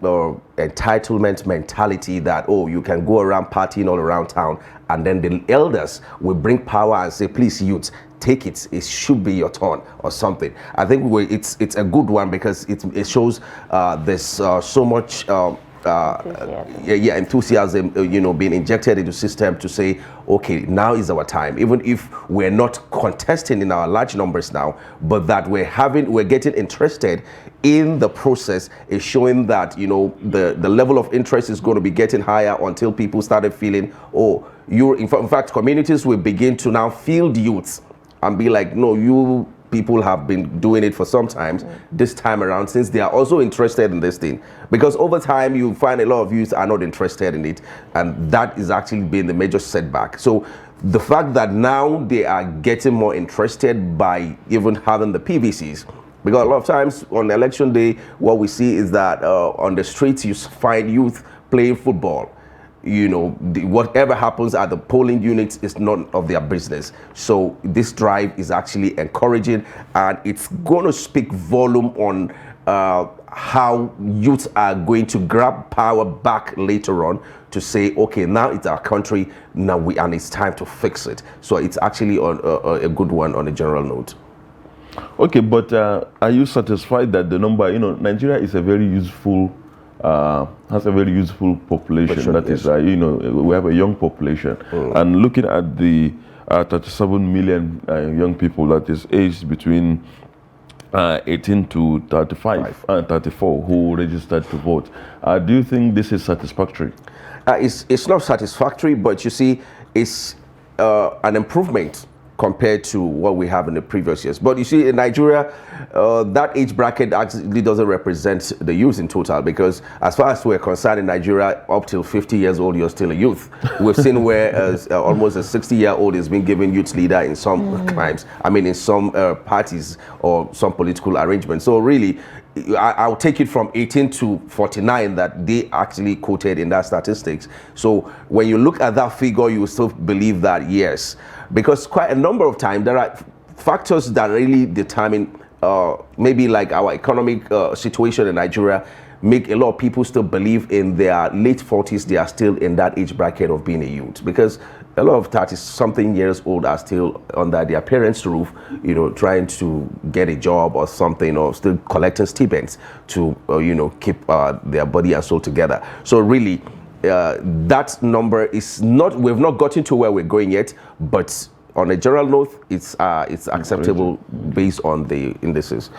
entitlement mentality that, oh, you can go around partying all around town, and then the elders will bring power and say, please, youths, take it. It should be your turn or something. I think it's a good one because it shows there's so much enthusiasm, being injected into the system to say, okay, now is our time. Even if we're not contesting in our large numbers now, but that we're getting interested in the process is showing that the level of interest is going to be getting higher until people started feeling, oh, in fact, communities will begin to now field youths and be like, no, you people have been doing it for some time. This time around, since they are also interested in this thing, because over time you find a lot of youth are not interested in it, and that is actually been the major setback. So the fact that now they are getting more interested by even having the PVCs, because a lot of times on election day, what we see is that on the streets you find youth playing football. Whatever happens at the polling units is none of their business. So this drive is actually encouraging, and it's going to speak volume on how youths are going to grab power back later on to say, okay, now it's our country, and it's time to fix it. So it's actually a good one on a general note. Okay, but are you satisfied that the number, Nigeria is a very useful has a very useful population. That is, we have a young population. And looking at the 37 million young people that is aged between 18 to 35 and 34 who registered to vote, do you think this is satisfactory? It's not satisfactory, but you see, it's an improvement compared to what we have in the previous years. But you see, in Nigeria, that age bracket actually doesn't represent the youth in total, because as far as we're concerned in Nigeria, up till 50 years old, you're still a youth. We've seen where almost a 60-year-old is being given youth leader in some crimes, in some parties or some political arrangements. So really, I'll take it from 18 to 49 that they actually quoted in that statistics. So when you look at that figure, you still believe that, yes, because quite a number of times there are factors that really determine maybe like our economic situation in Nigeria make a lot of people still believe in their late 40s they are still in that age bracket of being a youth, because a lot of 30-something years old are still under their parents' roof, trying to get a job or something, or still collecting stipends to keep their body and soul together. So really, that number is not, we've not gotten to where we're going yet, but on a general note, it's acceptable based on the indices.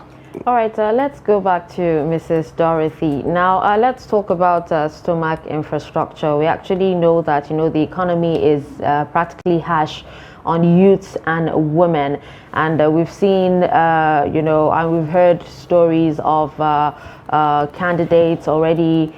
All right, let's go back to Mrs. Dorothy. Now, let's talk about stomach infrastructure. We actually know that, the economy is practically harsh on youths and women. And we've seen, and we've heard stories of candidates already,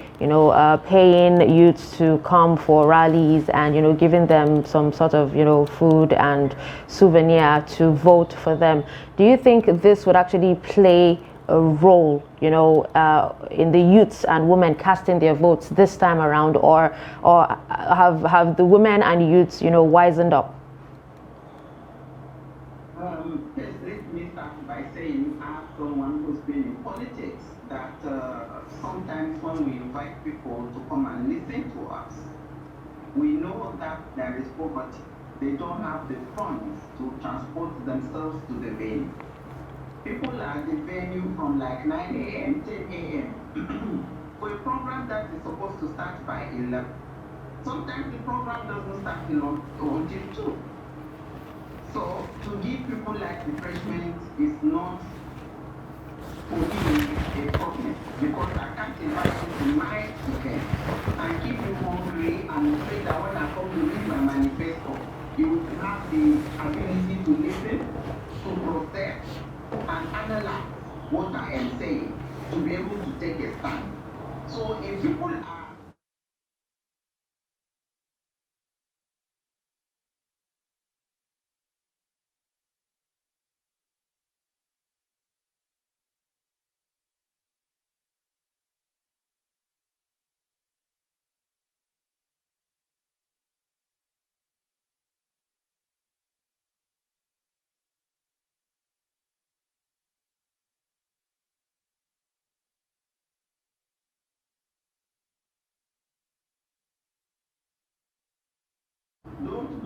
paying youths to come for rallies and, giving them some sort of, food and souvenir to vote for them. Do you think this would actually play a role, in the youths and women casting their votes this time around, or have the women and youths, wisened up? First, let me start by saying, as someone who's been in politics, that sometimes when we invite people to come and listen to us, we know that there is poverty. They don't have the funds to transport themselves to the venue. People are at the venue from like 9 a.m., 10 a.m. for a program that is supposed to start by 11. Sometimes the program doesn't start until 2. So to give people like refreshment is not for me a problem, because I can't invite you to my event and keep you hungry and say that when I come to read my manifesto, you will have the ability to listen, to process, and analyze what I am saying, to be able to take a stand. So if people are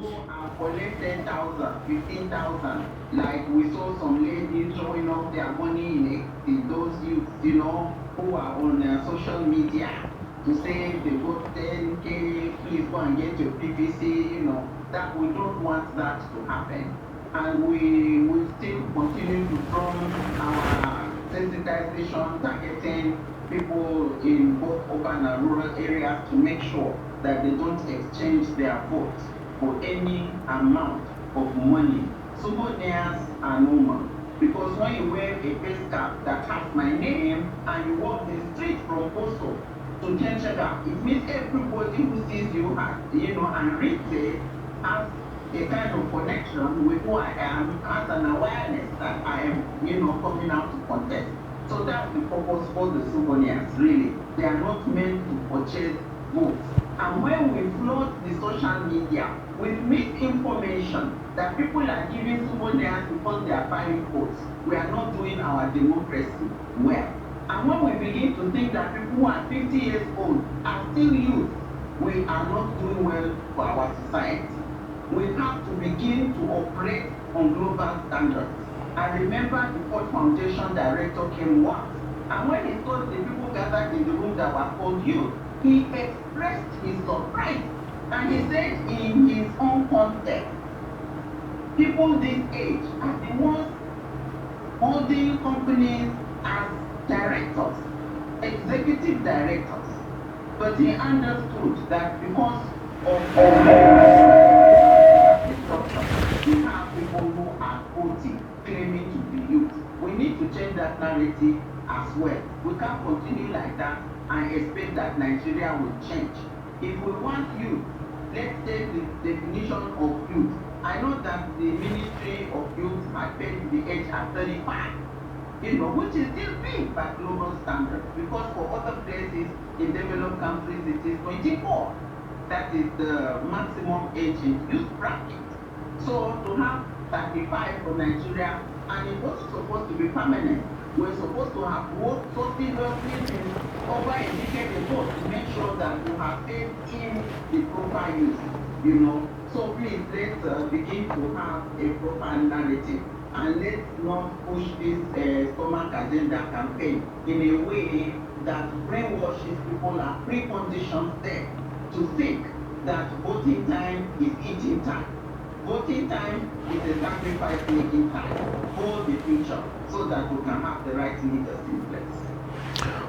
go and collect 10,000, 15,000, like we saw some ladies showing off their money in those youths, you know, who are on social media to say they got 10K, please go and get your PPC, you know, that we don't want that to happen. And we will still continue to drum our sensitization, targeting people in both urban and rural areas to make sure that they don't exchange their votes for any amount of money. Souvenirs are normal. Because when you wear a face cap that has my name and you walk the street from Boso to Kenshega, it means everybody who sees you has, you know, and reads it has a kind of connection with who I am, has an awareness that I am, you know, coming out to contest. So that's the purpose for the souvenirs, really. They are not meant to purchase votes. And when we flood the social media with misinformation that people are giving souvenirs because they are buying votes, we are not doing our democracy well. And when we begin to think that people who are 50 years old are still youth, we are not doing well for our society. We have to begin to operate on global standards. I remember the Ford Foundation director came once, and when he saw the people gathered in the room that were called youth, he expressed his surprise. And he said in his own context, people this age are the ones holding companies as directors, executive directors. But he understood that because of we have people who are 40 claiming to be youth. We need to change that narrative as well. We can't continue like that and expect that Nigeria will change. If we want youth, let's take the definition of youth. I know that the Ministry of Youth has paid the age at 35, you know, which is still big by global standards, because for other places in developed countries it is 24. That is the maximum age in youth bracket. So to have 35 for Nigeria, and it wasn't supposed to be permanent. We're supposed to have worked so seriously since over a decade ago to make sure that we have paid in the proper use, you know. So please, let's begin to have a proper narrative, and let's not push this stomach agenda campaign in a way that brainwashes people and preconditions them to think that voting time is eating time. Voting time is a sacrifice making time for the future so that we can have the right leaders in place.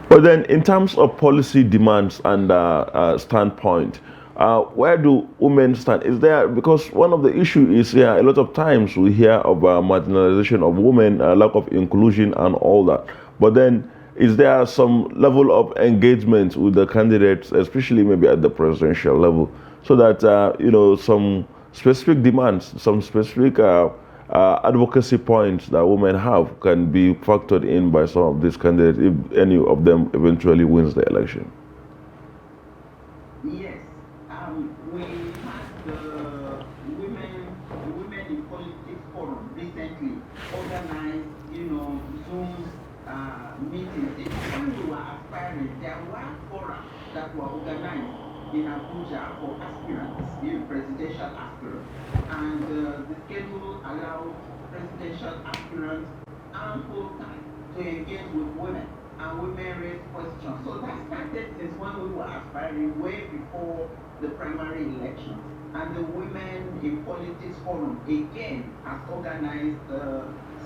But then, in terms of policy demands and standpoint, where do women stand? Is there, because one of the issues is, a lot of times we hear of marginalization of women, lack of inclusion and all that. But then, is there some level of engagement with the candidates, especially maybe at the presidential level, so that, some specific demands, some specific advocacy points that women have can be factored in by some of these candidates if any of them eventually wins the election? Yes, we had the Women in Politics Forum recently organized, Zoom meetings. Even when we were aspiring, there were forums that were organized in Abuja for aspirants, presidential aspirants. And the schedule allowed presidential aspirants ample time to engage with women, and women raised questions. So that started since when we were aspiring, way before the primary election. And the Women in Politics Forum again has organized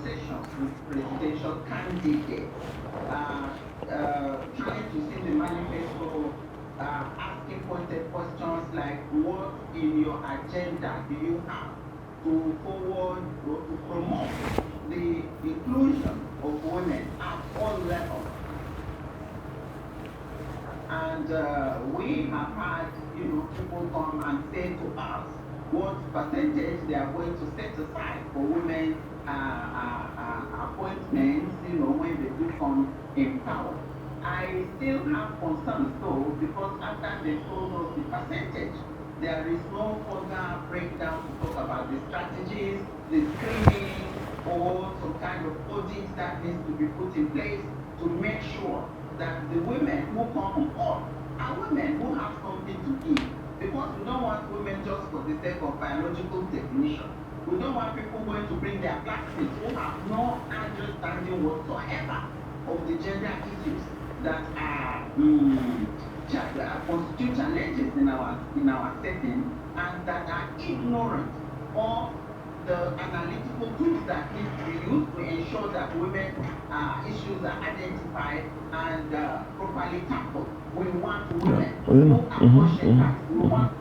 sessions with presidential candidates, trying to see the manifesto, asking pointed questions like, what in your agenda do you have to forward or to promote the inclusion of women at all levels? And we have had, people come and say to us what percentage they are going to set aside for women appointments, when they do come in power. I still have concerns though, because after they told us the percentage, there is no further breakdown to talk about the strategies, the screening, or some kind of audit that needs to be put in place to make sure that the women who come on board are women who have something to give, Because we don't want women just for the sake of biological definition. We don't want people going to bring their classmates who have no understanding whatsoever of the gender issues that are constitute challenges in our setting, and that are ignorant of the analytical tools that need to be used to ensure that women issues are identified and properly tackled. We want women who are conscious. We want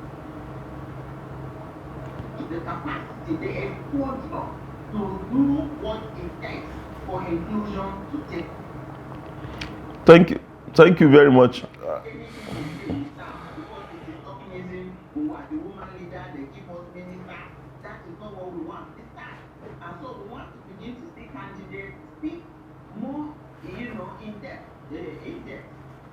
the capacity, the exposure to do what it takes for inclusion to take. Thank you very much.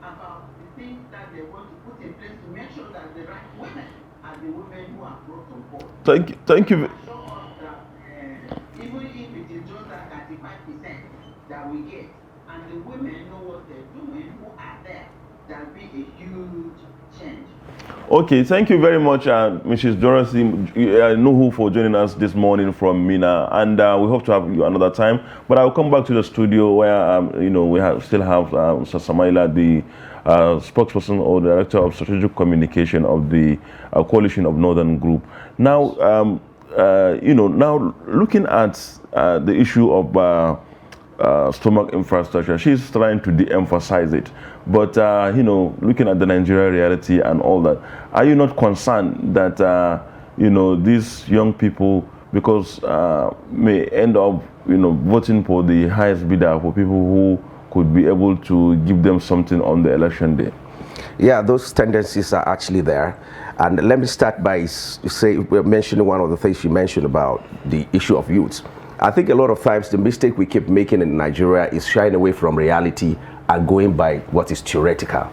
About the things that they want to put in place to make sure that the right women are the women who are brought on board. Thank you. Show us that even if it is just that 35% that we get, and the women know what they're doing who are there, there'll be a huge change. Okay, thank you very much, Mrs. Dorothy Nuhu, for joining us this morning from Mina, and we hope to have you another time. But I'll come back to the studio where we still have Mr. Samaila, the spokesperson or director of strategic communication of the Coalition of Northern Group. Now, now looking at the issue of stomach infrastructure, she's trying to de-emphasize it. But, looking at the Nigeria reality and all that, are you not concerned that, these young people, because may end up, voting for the highest bidder, for people who could be able to give them something on the election day? Yeah, those tendencies are actually there. And let me start by mentioning one of the things you mentioned about the issue of youth. I think a lot of times the mistake we keep making in Nigeria is shying away from reality and going by what is theoretical.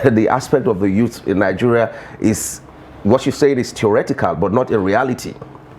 The aspect of the youth in Nigeria is, what you say is theoretical, but not in reality.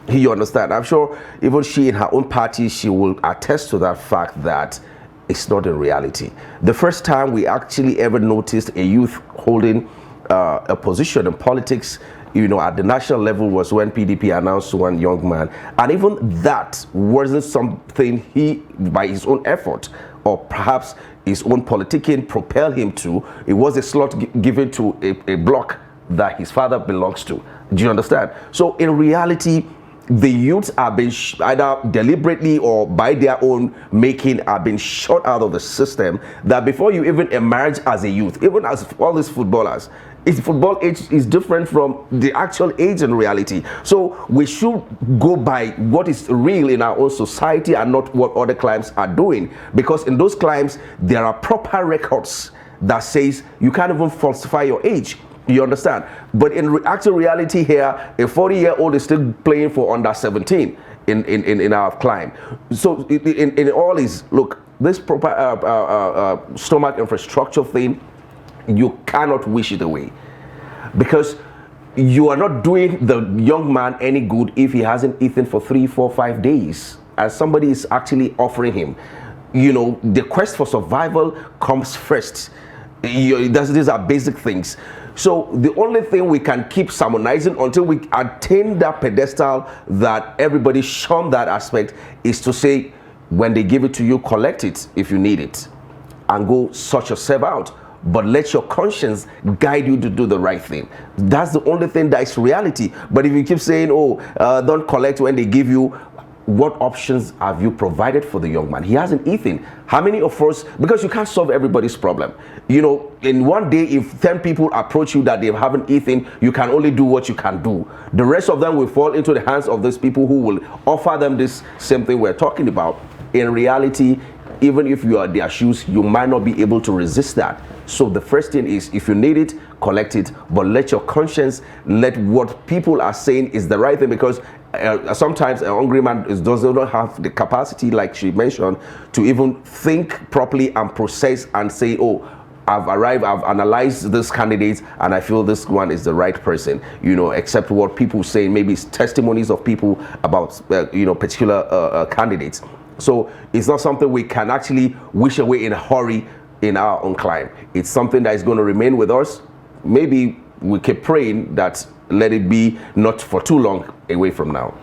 You understand? I'm sure even she in her own party, she will attest to that fact that it's not in reality. The first time we actually ever noticed a youth holding a position in politics, at the national level, was when PDP announced one young man. And even that wasn't something he, by his own effort, or perhaps his own politicking, propelled him to. It was a slot given to a bloc that his father belongs to. Do you understand? So in reality, the youths have been either deliberately or by their own making have been shut out of the system, that before you even emerge as a youth, even as all these footballers, football age is different from the actual age in reality. So we should go by what is real in our own society and not what other climes are doing, because in those climes there are proper records that says you can't even falsify your age. You understand? But in actual reality here, a 40-year-old is still playing for under 17 in our climb. So in all is, look, this proper stomach infrastructure thing, you cannot wish it away, because you are not doing the young man any good if he hasn't eaten for 3, 4, 5 days, as somebody is actually offering him. The quest for survival comes first. These are basic things. So the only thing we can keep sermonizing until we attain that pedestal that everybody shun that aspect is to say, when they give it to you, collect it if you need it and go sort yourself out. But let your conscience guide you to do the right thing. That's the only thing that is reality. But if you keep saying, don't collect when they give you, what options have you provided for the young man? He hasn't eaten. How many of us, because you can't solve everybody's problem. In one day, if 10 people approach you that they haven't eaten, you can only do what you can do. The rest of them will fall into the hands of those people who will offer them this same thing we're talking about. In reality, even if you are in their shoes, you might not be able to resist that. So the first thing is, if you need it, collect it, but let your conscience, let what people are saying is the right thing, because sometimes a hungry man does not have the capacity, like she mentioned, to even think properly and process and say, I've arrived, I've analyzed this candidate, and I feel this one is the right person, except what people say, maybe it's testimonies of people about, particular candidates. So it's not something we can actually wish away in a hurry in our own climb. It's something that is going to remain with us, maybe we keep praying that let it be not for too long away from now.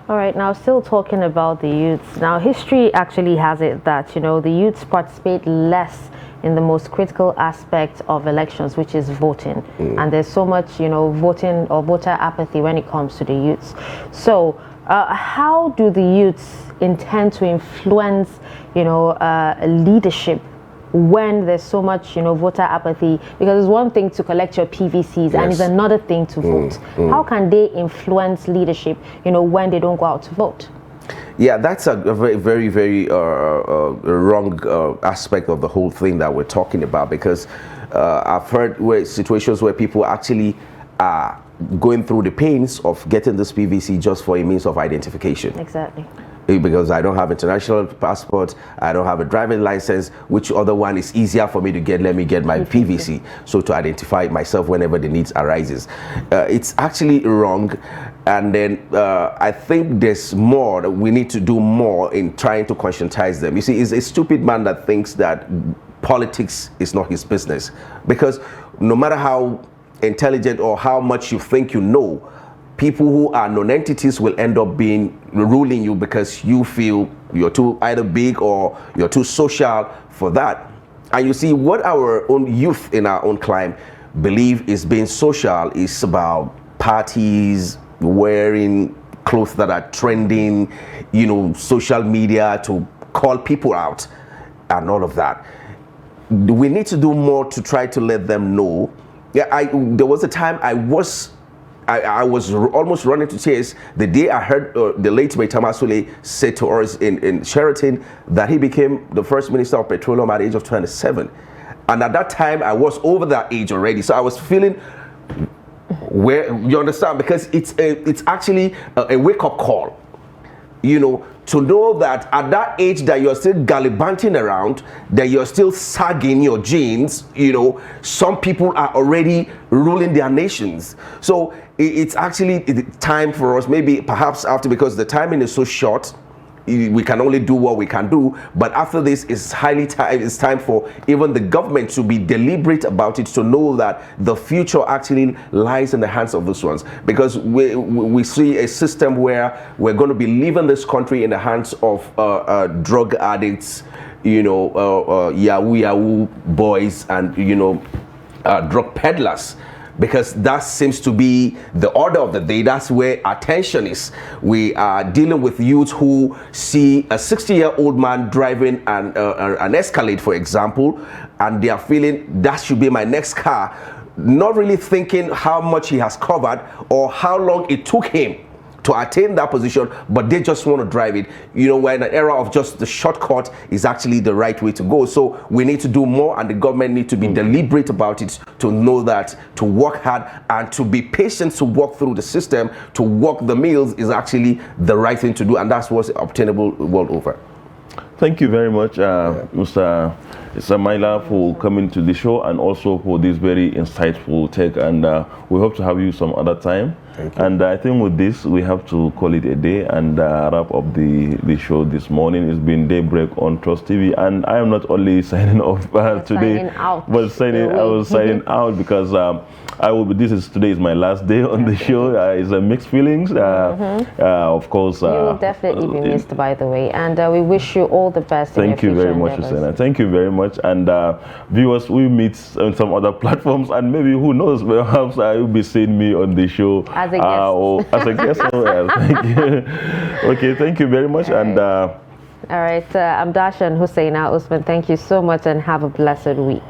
All right, now still talking about the youths. Now, history actually has it that, you know, the youths participate less in the most critical aspect of elections, which is voting. And there's so much, you know, voting or voter apathy when it comes to the youths. So how do the youths intend to influence, you know, leadership when there's so much, you know, voter apathy? Because it's one thing to collect your PVCs, and it's another thing to vote. How can they influence leadership, you know, when they don't go out to vote? Yeah, that's a very, very wrong aspect of the whole thing that we're talking about, because I've heard situations where people actually are going through the pains of getting this PVC just for a means of identification. Exactly. Because I don't have international passport, I don't have a driving license, which other one is easier for me to get? Let me get my PVC, so to identify myself whenever the need arises. It's actually wrong. And then I think there's more that we need to do more in trying to conscientize them. You see, it's a stupid man that thinks that politics is not his business, because no matter how intelligent or how much you think you know, people who are non-entities will end up ruling you because you feel you're too either big or you're too social for that. And you see, what our own youth in our own climate believe is being social is about parties, wearing clothes that are trending, you know, social media to call people out and all of that. We need to do more to try to let them know. Yeah, there was a time I was almost running to tears the day I heard the late Maitama Sule say to us in Sheraton that he became the first Minister of Petroleum at the age of 27. And at that time, I was over that age already. So I was feeling, where, you understand, because it's actually a wake-up call, you know, to know that at that age that you're still gallivanting around, that you're still sagging your jeans, you know, some people are already ruling their nations. So it's actually time for us, maybe perhaps after, because the timing is so short, we can only do what we can do. But after this, it's time for even the government to be deliberate about it, to know that the future actually lies in the hands of those ones. Because we see a system where we're going to be leaving this country in the hands of drug addicts, you know, Yahoo boys, and, you know, drug peddlers. Because that seems to be the order of the day. That's where attention is. We are dealing with youths who see a 60-year-old man driving an Escalade, for example, and they are feeling that should be my next car, not really thinking how much he has covered or how long it took him to attain that position, but they just want to drive it. You know, we're in an era of just the shortcut is actually the right way to go. So we need to do more, and the government need to be deliberate about it, to know that, to work hard and to be patient to walk through the system, to walk the meals is actually the right thing to do, and that's what's obtainable world over. Thank you very much, Mr. Samaila, for coming to the show, and also for this very insightful take, and we hope to have you some other time. And I think with this, we have to call it a day and wrap up the show this morning. It's been Daybreak on Trust TV, and I am not only signing off today, but I was signing out because today is my last day on the show. It's a mixed feelings. Of course, you will definitely be missed, by the way, and we wish you all the best. Thank you very much, Hussein. Thank you very much, and viewers, we meet on some other platforms, and maybe who knows, perhaps you'll be seeing me on the show as a guest. Or as a guest somewhere else. Thank you. Okay, thank you very much. All and right, I'm Dasha and Hussein Usman. Thank you so much, and have a blessed week.